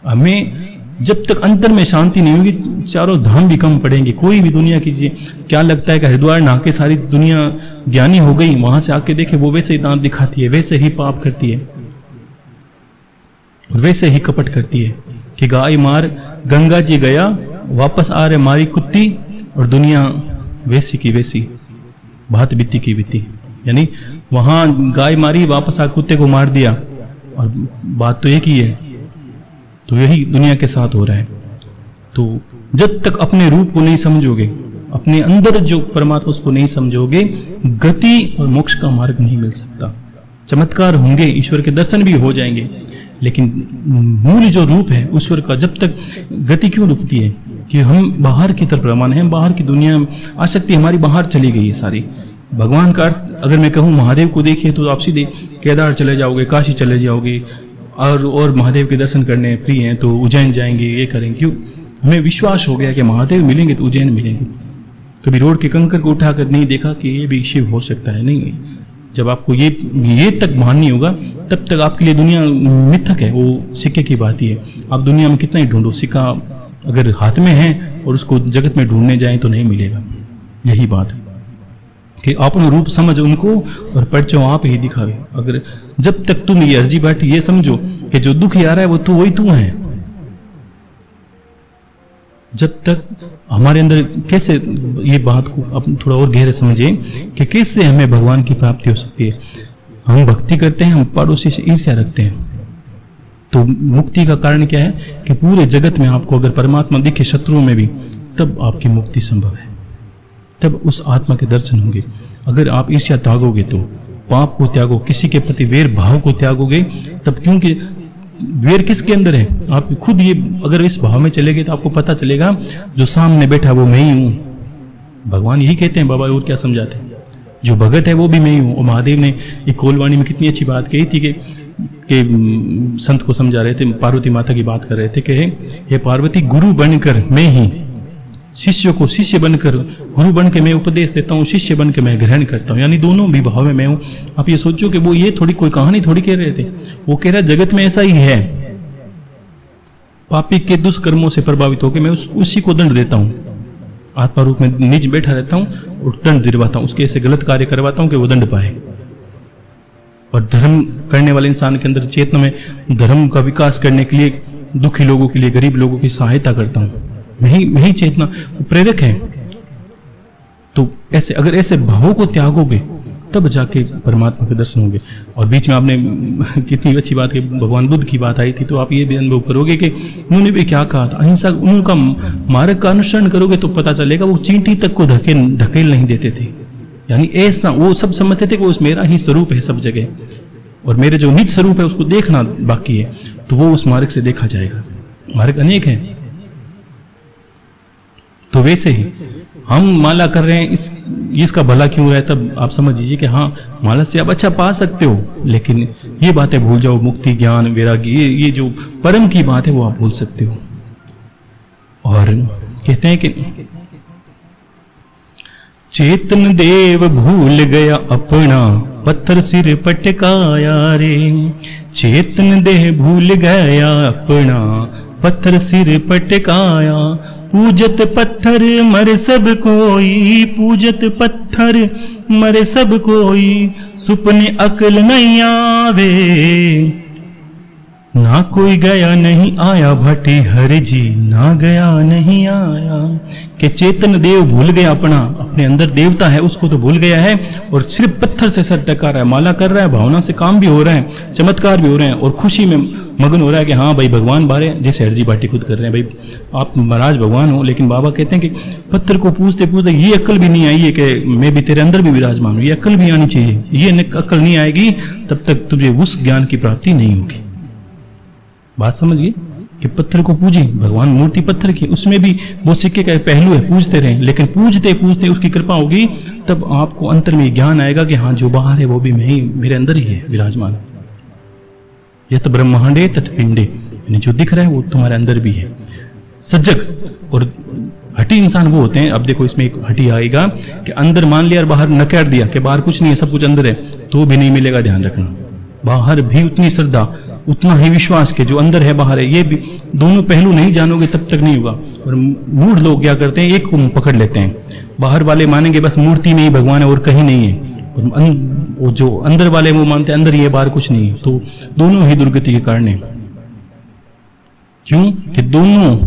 हमें जब तक अंतर में शांति नहीं होगी, चारों धाम भी कम पड़ेंगे। कोई भी दुनिया कीजिए, क्या लगता है कि हरिद्वार नहा के सारी दुनिया ज्ञानी हो गई, वहां से आके देखे वो वैसे ही दांत दिखाती है, वैसे ही पाप करती है, वैसे ही कपट करती है। कि गाय मार गंगा जी गया, वापस आ रहे मारी कुत्ती, और दुनिया वैसी की वैसी, भात बित्ती की बित्ती। यानी वहां गाय मारी, वापस आ कुत्ते को मार दिया, और बात तो एक ही है। तो यही दुनिया के साथ हो रहा है। तो जब तक अपने रूप को नहीं समझोगे, अपने अंदर जो परमात्मा उसको नहीं समझोगे, गति और मोक्ष का मार्ग नहीं मिल सकता। चमत्कार होंगे, ईश्वर के दर्शन भी हो जाएंगे, लेकिन मूल जो रूप है ईश्वर का, जब तक गति क्यों रुकती है? कि हम बाहर की तरफ रवाना हैं, बाहर की दुनिया आसक्ति हमारी बाहर चली गई है सारी। भगवान का अर्थ अगर मैं कहूँ महादेव को देखिए तो आप सीधे केदार चले जाओगे, काशी चले जाओगे, और महादेव के दर्शन करने फ्री हैं तो उज्जैन जाएंगे, ये करेंगे। क्यों? हमें विश्वास हो गया कि महादेव मिलेंगे तो उज्जैन मिलेंगे। कभी रोड के कंकर को उठाकर नहीं देखा कि ये भी शिव हो सकता है। नहीं, जब आपको ये तक मान नहीं होगा तब तक आपके लिए दुनिया मिथक है, वो सिक्के की बात ही है। आप दुनिया में कितना ही ढूंढो, सिक्का अगर हाथ में है और उसको जगत में ढूंढने जाएं तो नहीं मिलेगा। यही बात कि अपना रूप समझ उनको और परचो आप ही दिखावे। अगर जब तक तुम ये अर्जी बाटी ये समझो कि जो दुख आ रहा है वो तू वही तू है, जब तक हमारे अंदर कैसे, ये बात को अब थोड़ा और गहरे समझिए कि कैसे हमें भगवान की प्राप्ति हो सकती है। हम भक्ति करते हैं, हम पड़ोसी से ईर्ष्या रखते हैं, तो मुक्ति का कारण क्या है कि पूरे जगत में आपको अगर परमात्मा दिखे शत्रुओं में भी, तब आपकी मुक्ति संभव है, तब उस आत्मा के दर्शन होंगे। अगर आप ईर्ष्या त्यागोगे तो, पाप को त्यागो, किसी के प्रति वेर भाव को त्यागोगे तब, क्योंकि वेर किसके अंदर है, आप खुद ये अगर इस भाव में चले गए तो आपको पता चलेगा जो सामने बैठा वो मैं ही हूं। भगवान यही कहते हैं, बाबा और क्या समझाते हैं, जो भगत है वो भी मैं ही हूं। और महादेव ने एक कोलवाणी में कितनी अच्छी बात कही थी कि संत को समझा रहे थे, पार्वती माता की बात कर रहे थे कि हे पार्वती, गुरु बनकर मैं ही शिष्य को, शिष्य बनकर गुरु बन के मैं उपदेश देता हूँ, शिष्य बन के मैं ग्रहण करता हूँ, यानी दोनों भी भाव में मैं हूँ। आप ये सोचो कि वो ये थोड़ी कोई कहानी थोड़ी कह रहे थे, वो कह रहा जगत में ऐसा ही है, पापी के दुष्कर्मों से प्रभावित होकर मैं उसी को दंड देता हूँ, आत्मा रूप में निज बैठा रहता हूँ और दंड दिलवाता हूँ, उसके ऐसे गलत कार्य करवाता हूँ कि वो दंड पाए। और धर्म करने वाले इंसान के अंदर चेतना में धर्म का विकास करने के लिए दुखी लोगों के लिए, गरीब लोगों की सहायता करता हूँ, मैं ही चेतना प्रेरक है। तो ऐसे अगर ऐसे भावों को त्यागोगे तब जाके परमात्मा के दर्शन होंगे। और बीच में आपने कितनी अच्छी बात की, भगवान बुद्ध की बात आई थी, तो आप ये भी अनुभव करोगे कि उन्होंने भी क्या कहा था, अहिंसा, उनका मार्ग का अनुसरण करोगे तो पता चलेगा वो चींटी तक को धकेल नहीं देते थे। यानी ऐसा वो सब समझते थे कि वो मेरा ही स्वरूप है सब जगह, और मेरे जो निज स्वरूप है उसको देखना बाकी है, तो वो उस मार्ग से देखा जाएगा। मार्ग अनेक है। तो वैसे ही हम माला कर रहे हैं, इसका भला क्यों रहा है, तब आप समझ लीजिए कि हाँ, माला से आप अच्छा पा सकते हो, लेकिन ये बातें भूल जाओ, मुक्ति, ज्ञान, वैराग्य, ये जो परम की बात है वो आप भूल सकते हो। और कहते हैं कि चेतन देव भूल गया अपना, पत्थर सिर पटकाया रे। चेतन देव भूल गया अपना, पत्थर सिर पटकाया। पूजत पत्थर मर सब कोई, पूजत पत्थर मर सब कोई। सुपने अकल नहीं आवे, ना कोई गया नहीं आया भट्टी हर जी, ना गया नहीं आया। कि चेतन देव भूल गया अपना, अपने अंदर देवता है उसको तो भूल गया है, और सिर्फ पत्थर से सर टका रहा है, माला कर रहा है, भावना से काम भी हो रहा है, चमत्कार भी हो रहे हैं, और खुशी में मगन हो रहा है कि हाँ भाई भगवान बारे, जैसे हरजी भाटी खुद कर रहे हैं, भाई आप महाराज भगवान हो। लेकिन बाबा कहते हैं कि पत्थर को पूछते पूछते ये अक्ल भी नहीं आई है कि मैं भी तेरे अंदर भी विराजमान हूँ, ये अक्ल भी आनी चाहिए। ये अक्ल नहीं आएगी तब तक तुझे उस ज्ञान की प्राप्ति नहीं होगी। बात समझ गई कि पत्थर को पूजे, भगवान मूर्ति पत्थर की, उसमें भी वो सिक्के का पहलू है, पूजते रहें, लेकिन पूजते पूजते उसकी कृपा होगी, तब आपको अंतर में ज्ञान आएगा कि हाँ जो बाहर है वो भी मैं ही, मेरे अंदर ही है विराजमान। यत ब्रह्मांडे तत्पिंडे, यानी जो दिख रहा है वो तुम्हारे अंदर भी है। सजग और हटी इंसान वो होते हैं। अब देखो इसमें एक हटी आएगा कि अंदर मान लिया और बाहर नकार दिया कि बाहर कुछ नहीं है, सब कुछ अंदर है, तो भी नहीं मिलेगा। ध्यान रखना, बाहर भी उतनी श्रद्धा, उतना ही विश्वास के जो अंदर है बाहर है, ये भी दोनों पहलू नहीं जानोगे तब तक नहीं होगा। और मूढ़ लोग क्या करते हैं, एक को पकड़ लेते हैं, बाहर वाले मानेंगे बस मूर्ति में ही भगवान है और कहीं नहीं है, और वो जो अंदर वाले वो मानते हैं अंदर ही है बाहर कुछ नहीं है। तो दोनों ही दुर्गति के कारण है। क्यों कि दोनों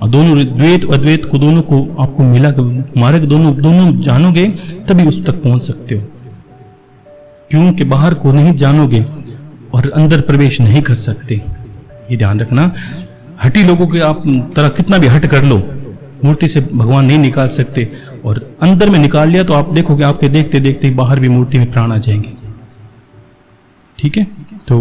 द्वैत अद्वैत को दोनों को आपको मिला मार्ग दोनों जानोगे तभी उस तक पहुंच सकते हो। क्योंकि बाहर को नहीं जानोगे और अंदर प्रवेश नहीं कर सकते, ये ध्यान रखना। हटी लोगों के आप तरह कितना भी हट कर लो, मूर्ति से भगवान नहीं निकाल सकते, और अंदर में निकाल लिया तो आप देखोगे आपके देखते देखते बाहर भी मूर्ति में प्राण आ जाएंगे। ठीक है, तो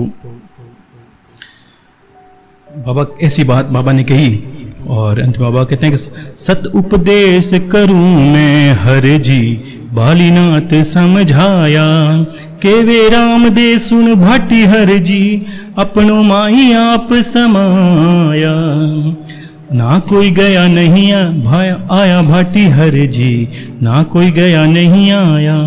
बाबा ऐसी बात बाबा ने कही, और अंत में बाबा कहते हैं कि सत उपदेश करूं मैं हर जी, बालीनाथ समझाया, के वे राम दे सुन भाटी हर जी, अपनो माही आप समाया। ना कोई गया नहीं आया भाटी हर जी, ना कोई गया नहीं आया।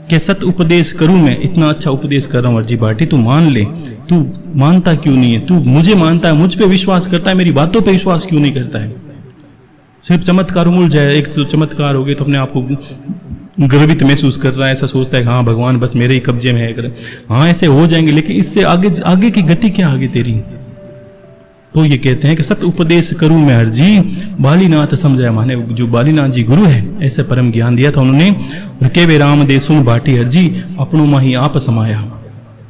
के सत उपदेश करूं मैं, इतना अच्छा उपदेश कर रहा हूं अर्जी भाटी, तू मान ले। तू मानता क्यों नहीं है? तू मुझे मानता है, मुझ पे विश्वास करता है, मेरी बातों पे विश्वास क्यों नहीं करता है? सिर्फ चमत्कार उमड़ जाए, एक तो चमत्कार हो गए तो अपने आप को गर्वित महसूस कर रहा है, ऐसा सोचता है हाँ भगवान बस मेरे ही कब्जे में है। हाँ ऐसे हो जाएंगे, लेकिन इससे आगे की गति क्या आगे तेरी? तो ये कहते हैं कि सत्य उपदेश करूं मैं हर जी, बालीनाथ समझाया। माने जो बालीनाथ जी गुरु है, ऐसे परम ज्ञान दिया था उन्होंने। और केवे राम दे सुन बाटी हर जी, अपनों मां ही आप समाया।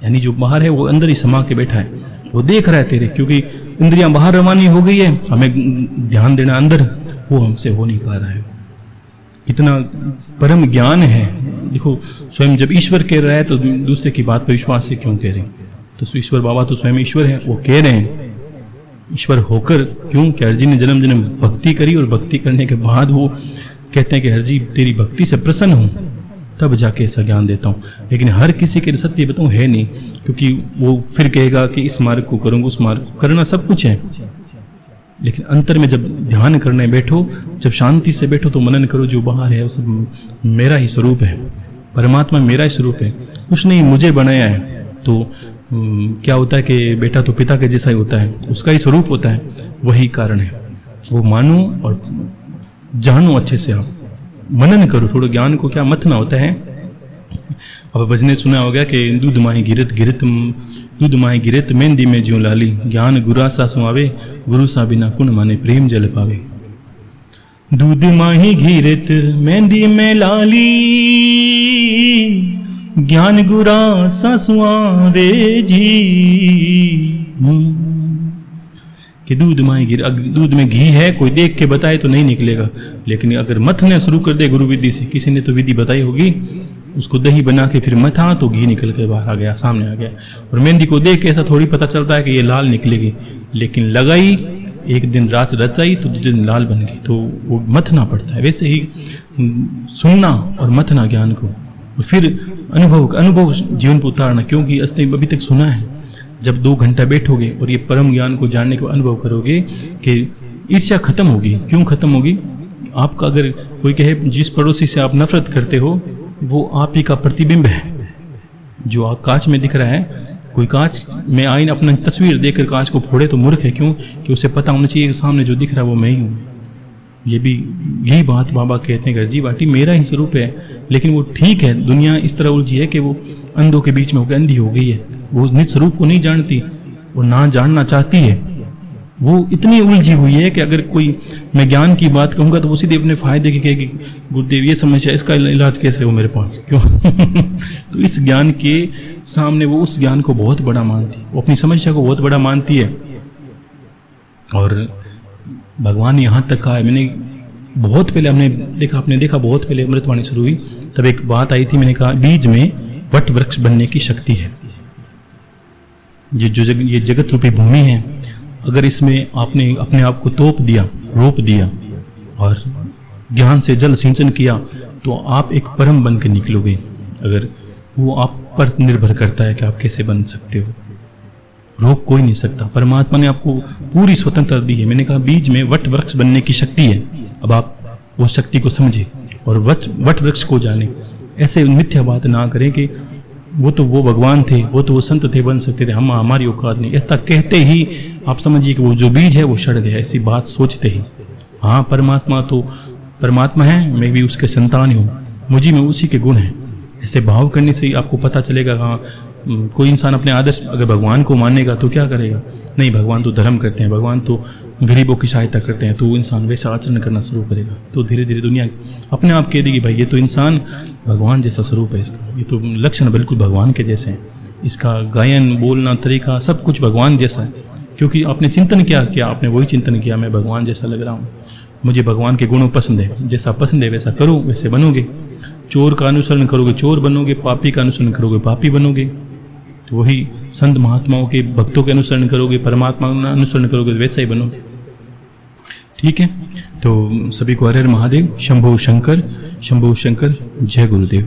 यानी जो बाहर है वो अंदर ही समा के बैठा है, वो देख रहा है तेरे, क्योंकि इंद्रियां बाहर रवानी हो गई है, हमें ध्यान देना अंदर, वो हमसे हो नहीं पा रहा है। कितना परम ज्ञान है। देखो स्वयं जब ईश्वर कह रहा है तो दूसरे की बात पर विश्वास से क्यों कह रहे हैं? तो ईश्वर बाबा तो स्वयं ईश्वर है, वो कह रहे हैं ईश्वर होकर क्यों कि हरजी ने जन्म जन्म भक्ति करी, और भक्ति करने के बाद वो कहते हैं कि हरजी तेरी भक्ति से प्रसन्न हूँ, तब जाके ऐसा ज्ञान देता हूँ। लेकिन हर किसी के सत्य बताऊँ है नहीं, क्योंकि वो फिर कहेगा कि इस मार्ग को करूँगा, उस मार्ग को करना सब कुछ है, लेकिन अंतर में जब ध्यान करने बैठो, जब शांति से बैठो तो मनन करो जो बाहर है वो सब मेरा ही स्वरूप है, परमात्मा मेरा ही स्वरूप है, उसने ही मुझे बनाया है। तो क्या होता है कि बेटा तो पिता के जैसा ही होता है, उसका ही स्वरूप होता है, वही कारण है। वो मानो और जानो अच्छे से, आप मनन करो, थोड़ा ज्ञान को क्या मथना होता है। अब भजने सुना होगा कि दूध माही गिरत गिरत, दूध माही गिरत मेहंदी में ज्यों लाली, ज्ञान गुरा सा सुआवे, गुरु सा बिना कुण माने प्रेम जल पावे। दूध माही गिरत मेहंदी में लाली, ज्ञान गुरा सा सुआवे जी। कि दूध माही गिर, दूध में घी है, कोई देख के बताए तो नहीं निकलेगा, लेकिन अगर मथने शुरू कर दे गुरु विधि से, किसी ने तो विधि बताई होगी, उसको दही बना के फिर मथा तो घी निकल के बाहर आ गया, सामने आ गया। और मेहंदी को देख के ऐसा थोड़ी पता चलता है कि ये लाल निकलेगी, लेकिन लगाई, एक दिन रात रचाई तो दूसरे दिन लाल बन गई, तो वो मथना पड़ता है। वैसे ही सुनना और मथना ज्ञान को, और फिर अनुभव जीवन पर उतारना, क्योंकि अभी तक सुना है। जब 2 घंटा बैठोगे और ये परम ज्ञान को जानने का अनुभव करोगे कि ईर्ष्या खत्म होगी। क्यों खत्म होगी? आपका अगर कोई कहे जिस पड़ोसी से आप नफरत करते हो वो आप ही का प्रतिबिंब है, जो आप कांच में दिख रहा है। कोई कांच में आईना अपना तस्वीर देखकर कांच को फोड़े तो मूर्ख है। क्यों? कि उसे पता होना चाहिए कि सामने जो दिख रहा है वो मैं ही हूँ। ये भी यही बात बाबा कहते हैं, गर्जी बाटी मेरा ही स्वरूप है। लेकिन वो ठीक है, दुनिया इस तरह उलझी है कि वो अंधों के बीच में होकर अंधी हो गई है, वो निज स्वरूप को नहीं जानती, वो ना जानना चाहती है। वो इतनी उलझी हुई है कि अगर कोई मैं ज्ञान की बात कहूँगा तो वो सीधे अपने फायदे की कहेगी, गुरुदेव ये समस्या, इसका इलाज कैसे हो मेरे पास, क्यों? तो इस ज्ञान के सामने वो उस ज्ञान को बहुत बड़ा मानती है, वो अपनी समस्या को बहुत बड़ा मानती है। और भगवान यहाँ तक कहा है, मैंने बहुत पहले आपने देखा बहुत पहले अमृतवाणी शुरू हुई तब एक बात आई थी, मैंने कहा बीज में वट वृक्ष बनने की शक्ति है। ये जगत रूपी भूमि है, अगर इसमें आपने अपने आप को तोप दिया, रोप दिया और ज्ञान से जल सिंचन किया तो आप एक परम बन के निकलोगे। अगर वो आप पर निर्भर करता है कि आप कैसे बन सकते हो, रोक कोई नहीं सकता। परमात्मा ने आपको पूरी स्वतंत्रता दी है। मैंने कहा बीज में वट वृक्ष बनने की शक्ति है। अब आप वो शक्ति को समझे और वट वृक्ष को जाने। ऐसे मिथ्या बात ना करें कि वो भगवान थे, वो तो वो संत थे, बन सकते थे, हम हमारी औकात नहीं। ऐसा कहते ही आप समझिए कि वो जो बीज है वो सड़ गया, ऐसी बात सोचते ही। हाँ, परमात्मा तो परमात्मा है, मैं भी उसके संतान हूँ, मुझे में उसी के गुण हैं। ऐसे भाव करने से ही आपको पता चलेगा। हाँ, कोई इंसान अपने आदर्श अगर भगवान को मानेगा तो क्या करेगा? नहीं, भगवान तो धर्म करते हैं, भगवान तो गरीबों की सहायता करते हैं, तो वो इंसान वैसा आचरण करना शुरू करेगा। तो धीरे धीरे दुनिया अपने आप कह देगी भाई ये तो इंसान भगवान जैसा स्वरूप है इसका, ये तो लक्षण बिल्कुल भगवान के जैसे हैं, इसका गायन बोलना तरीका सब कुछ भगवान जैसा है। क्योंकि आपने चिंतन किया, आपने वही चिंतन किया मैं भगवान जैसा लग रहा हूँ, मुझे भगवान के गुणों पसंद है, जैसा पसंद है वैसा करो, वैसे बनोगे। चोर का अनुसरण करोगे चोर बनोगे, पापी का अनुसरण करोगे पापी बनोगे। तो वही संत महात्माओं के भक्तों के अनुसरण करोगे, परमात्मा का अनुसरण करोगे, वैसा ही बनोगे। ठीक है, तो सभी को हर हर महादेव, शंभो शंकर, जय गुरुदेव।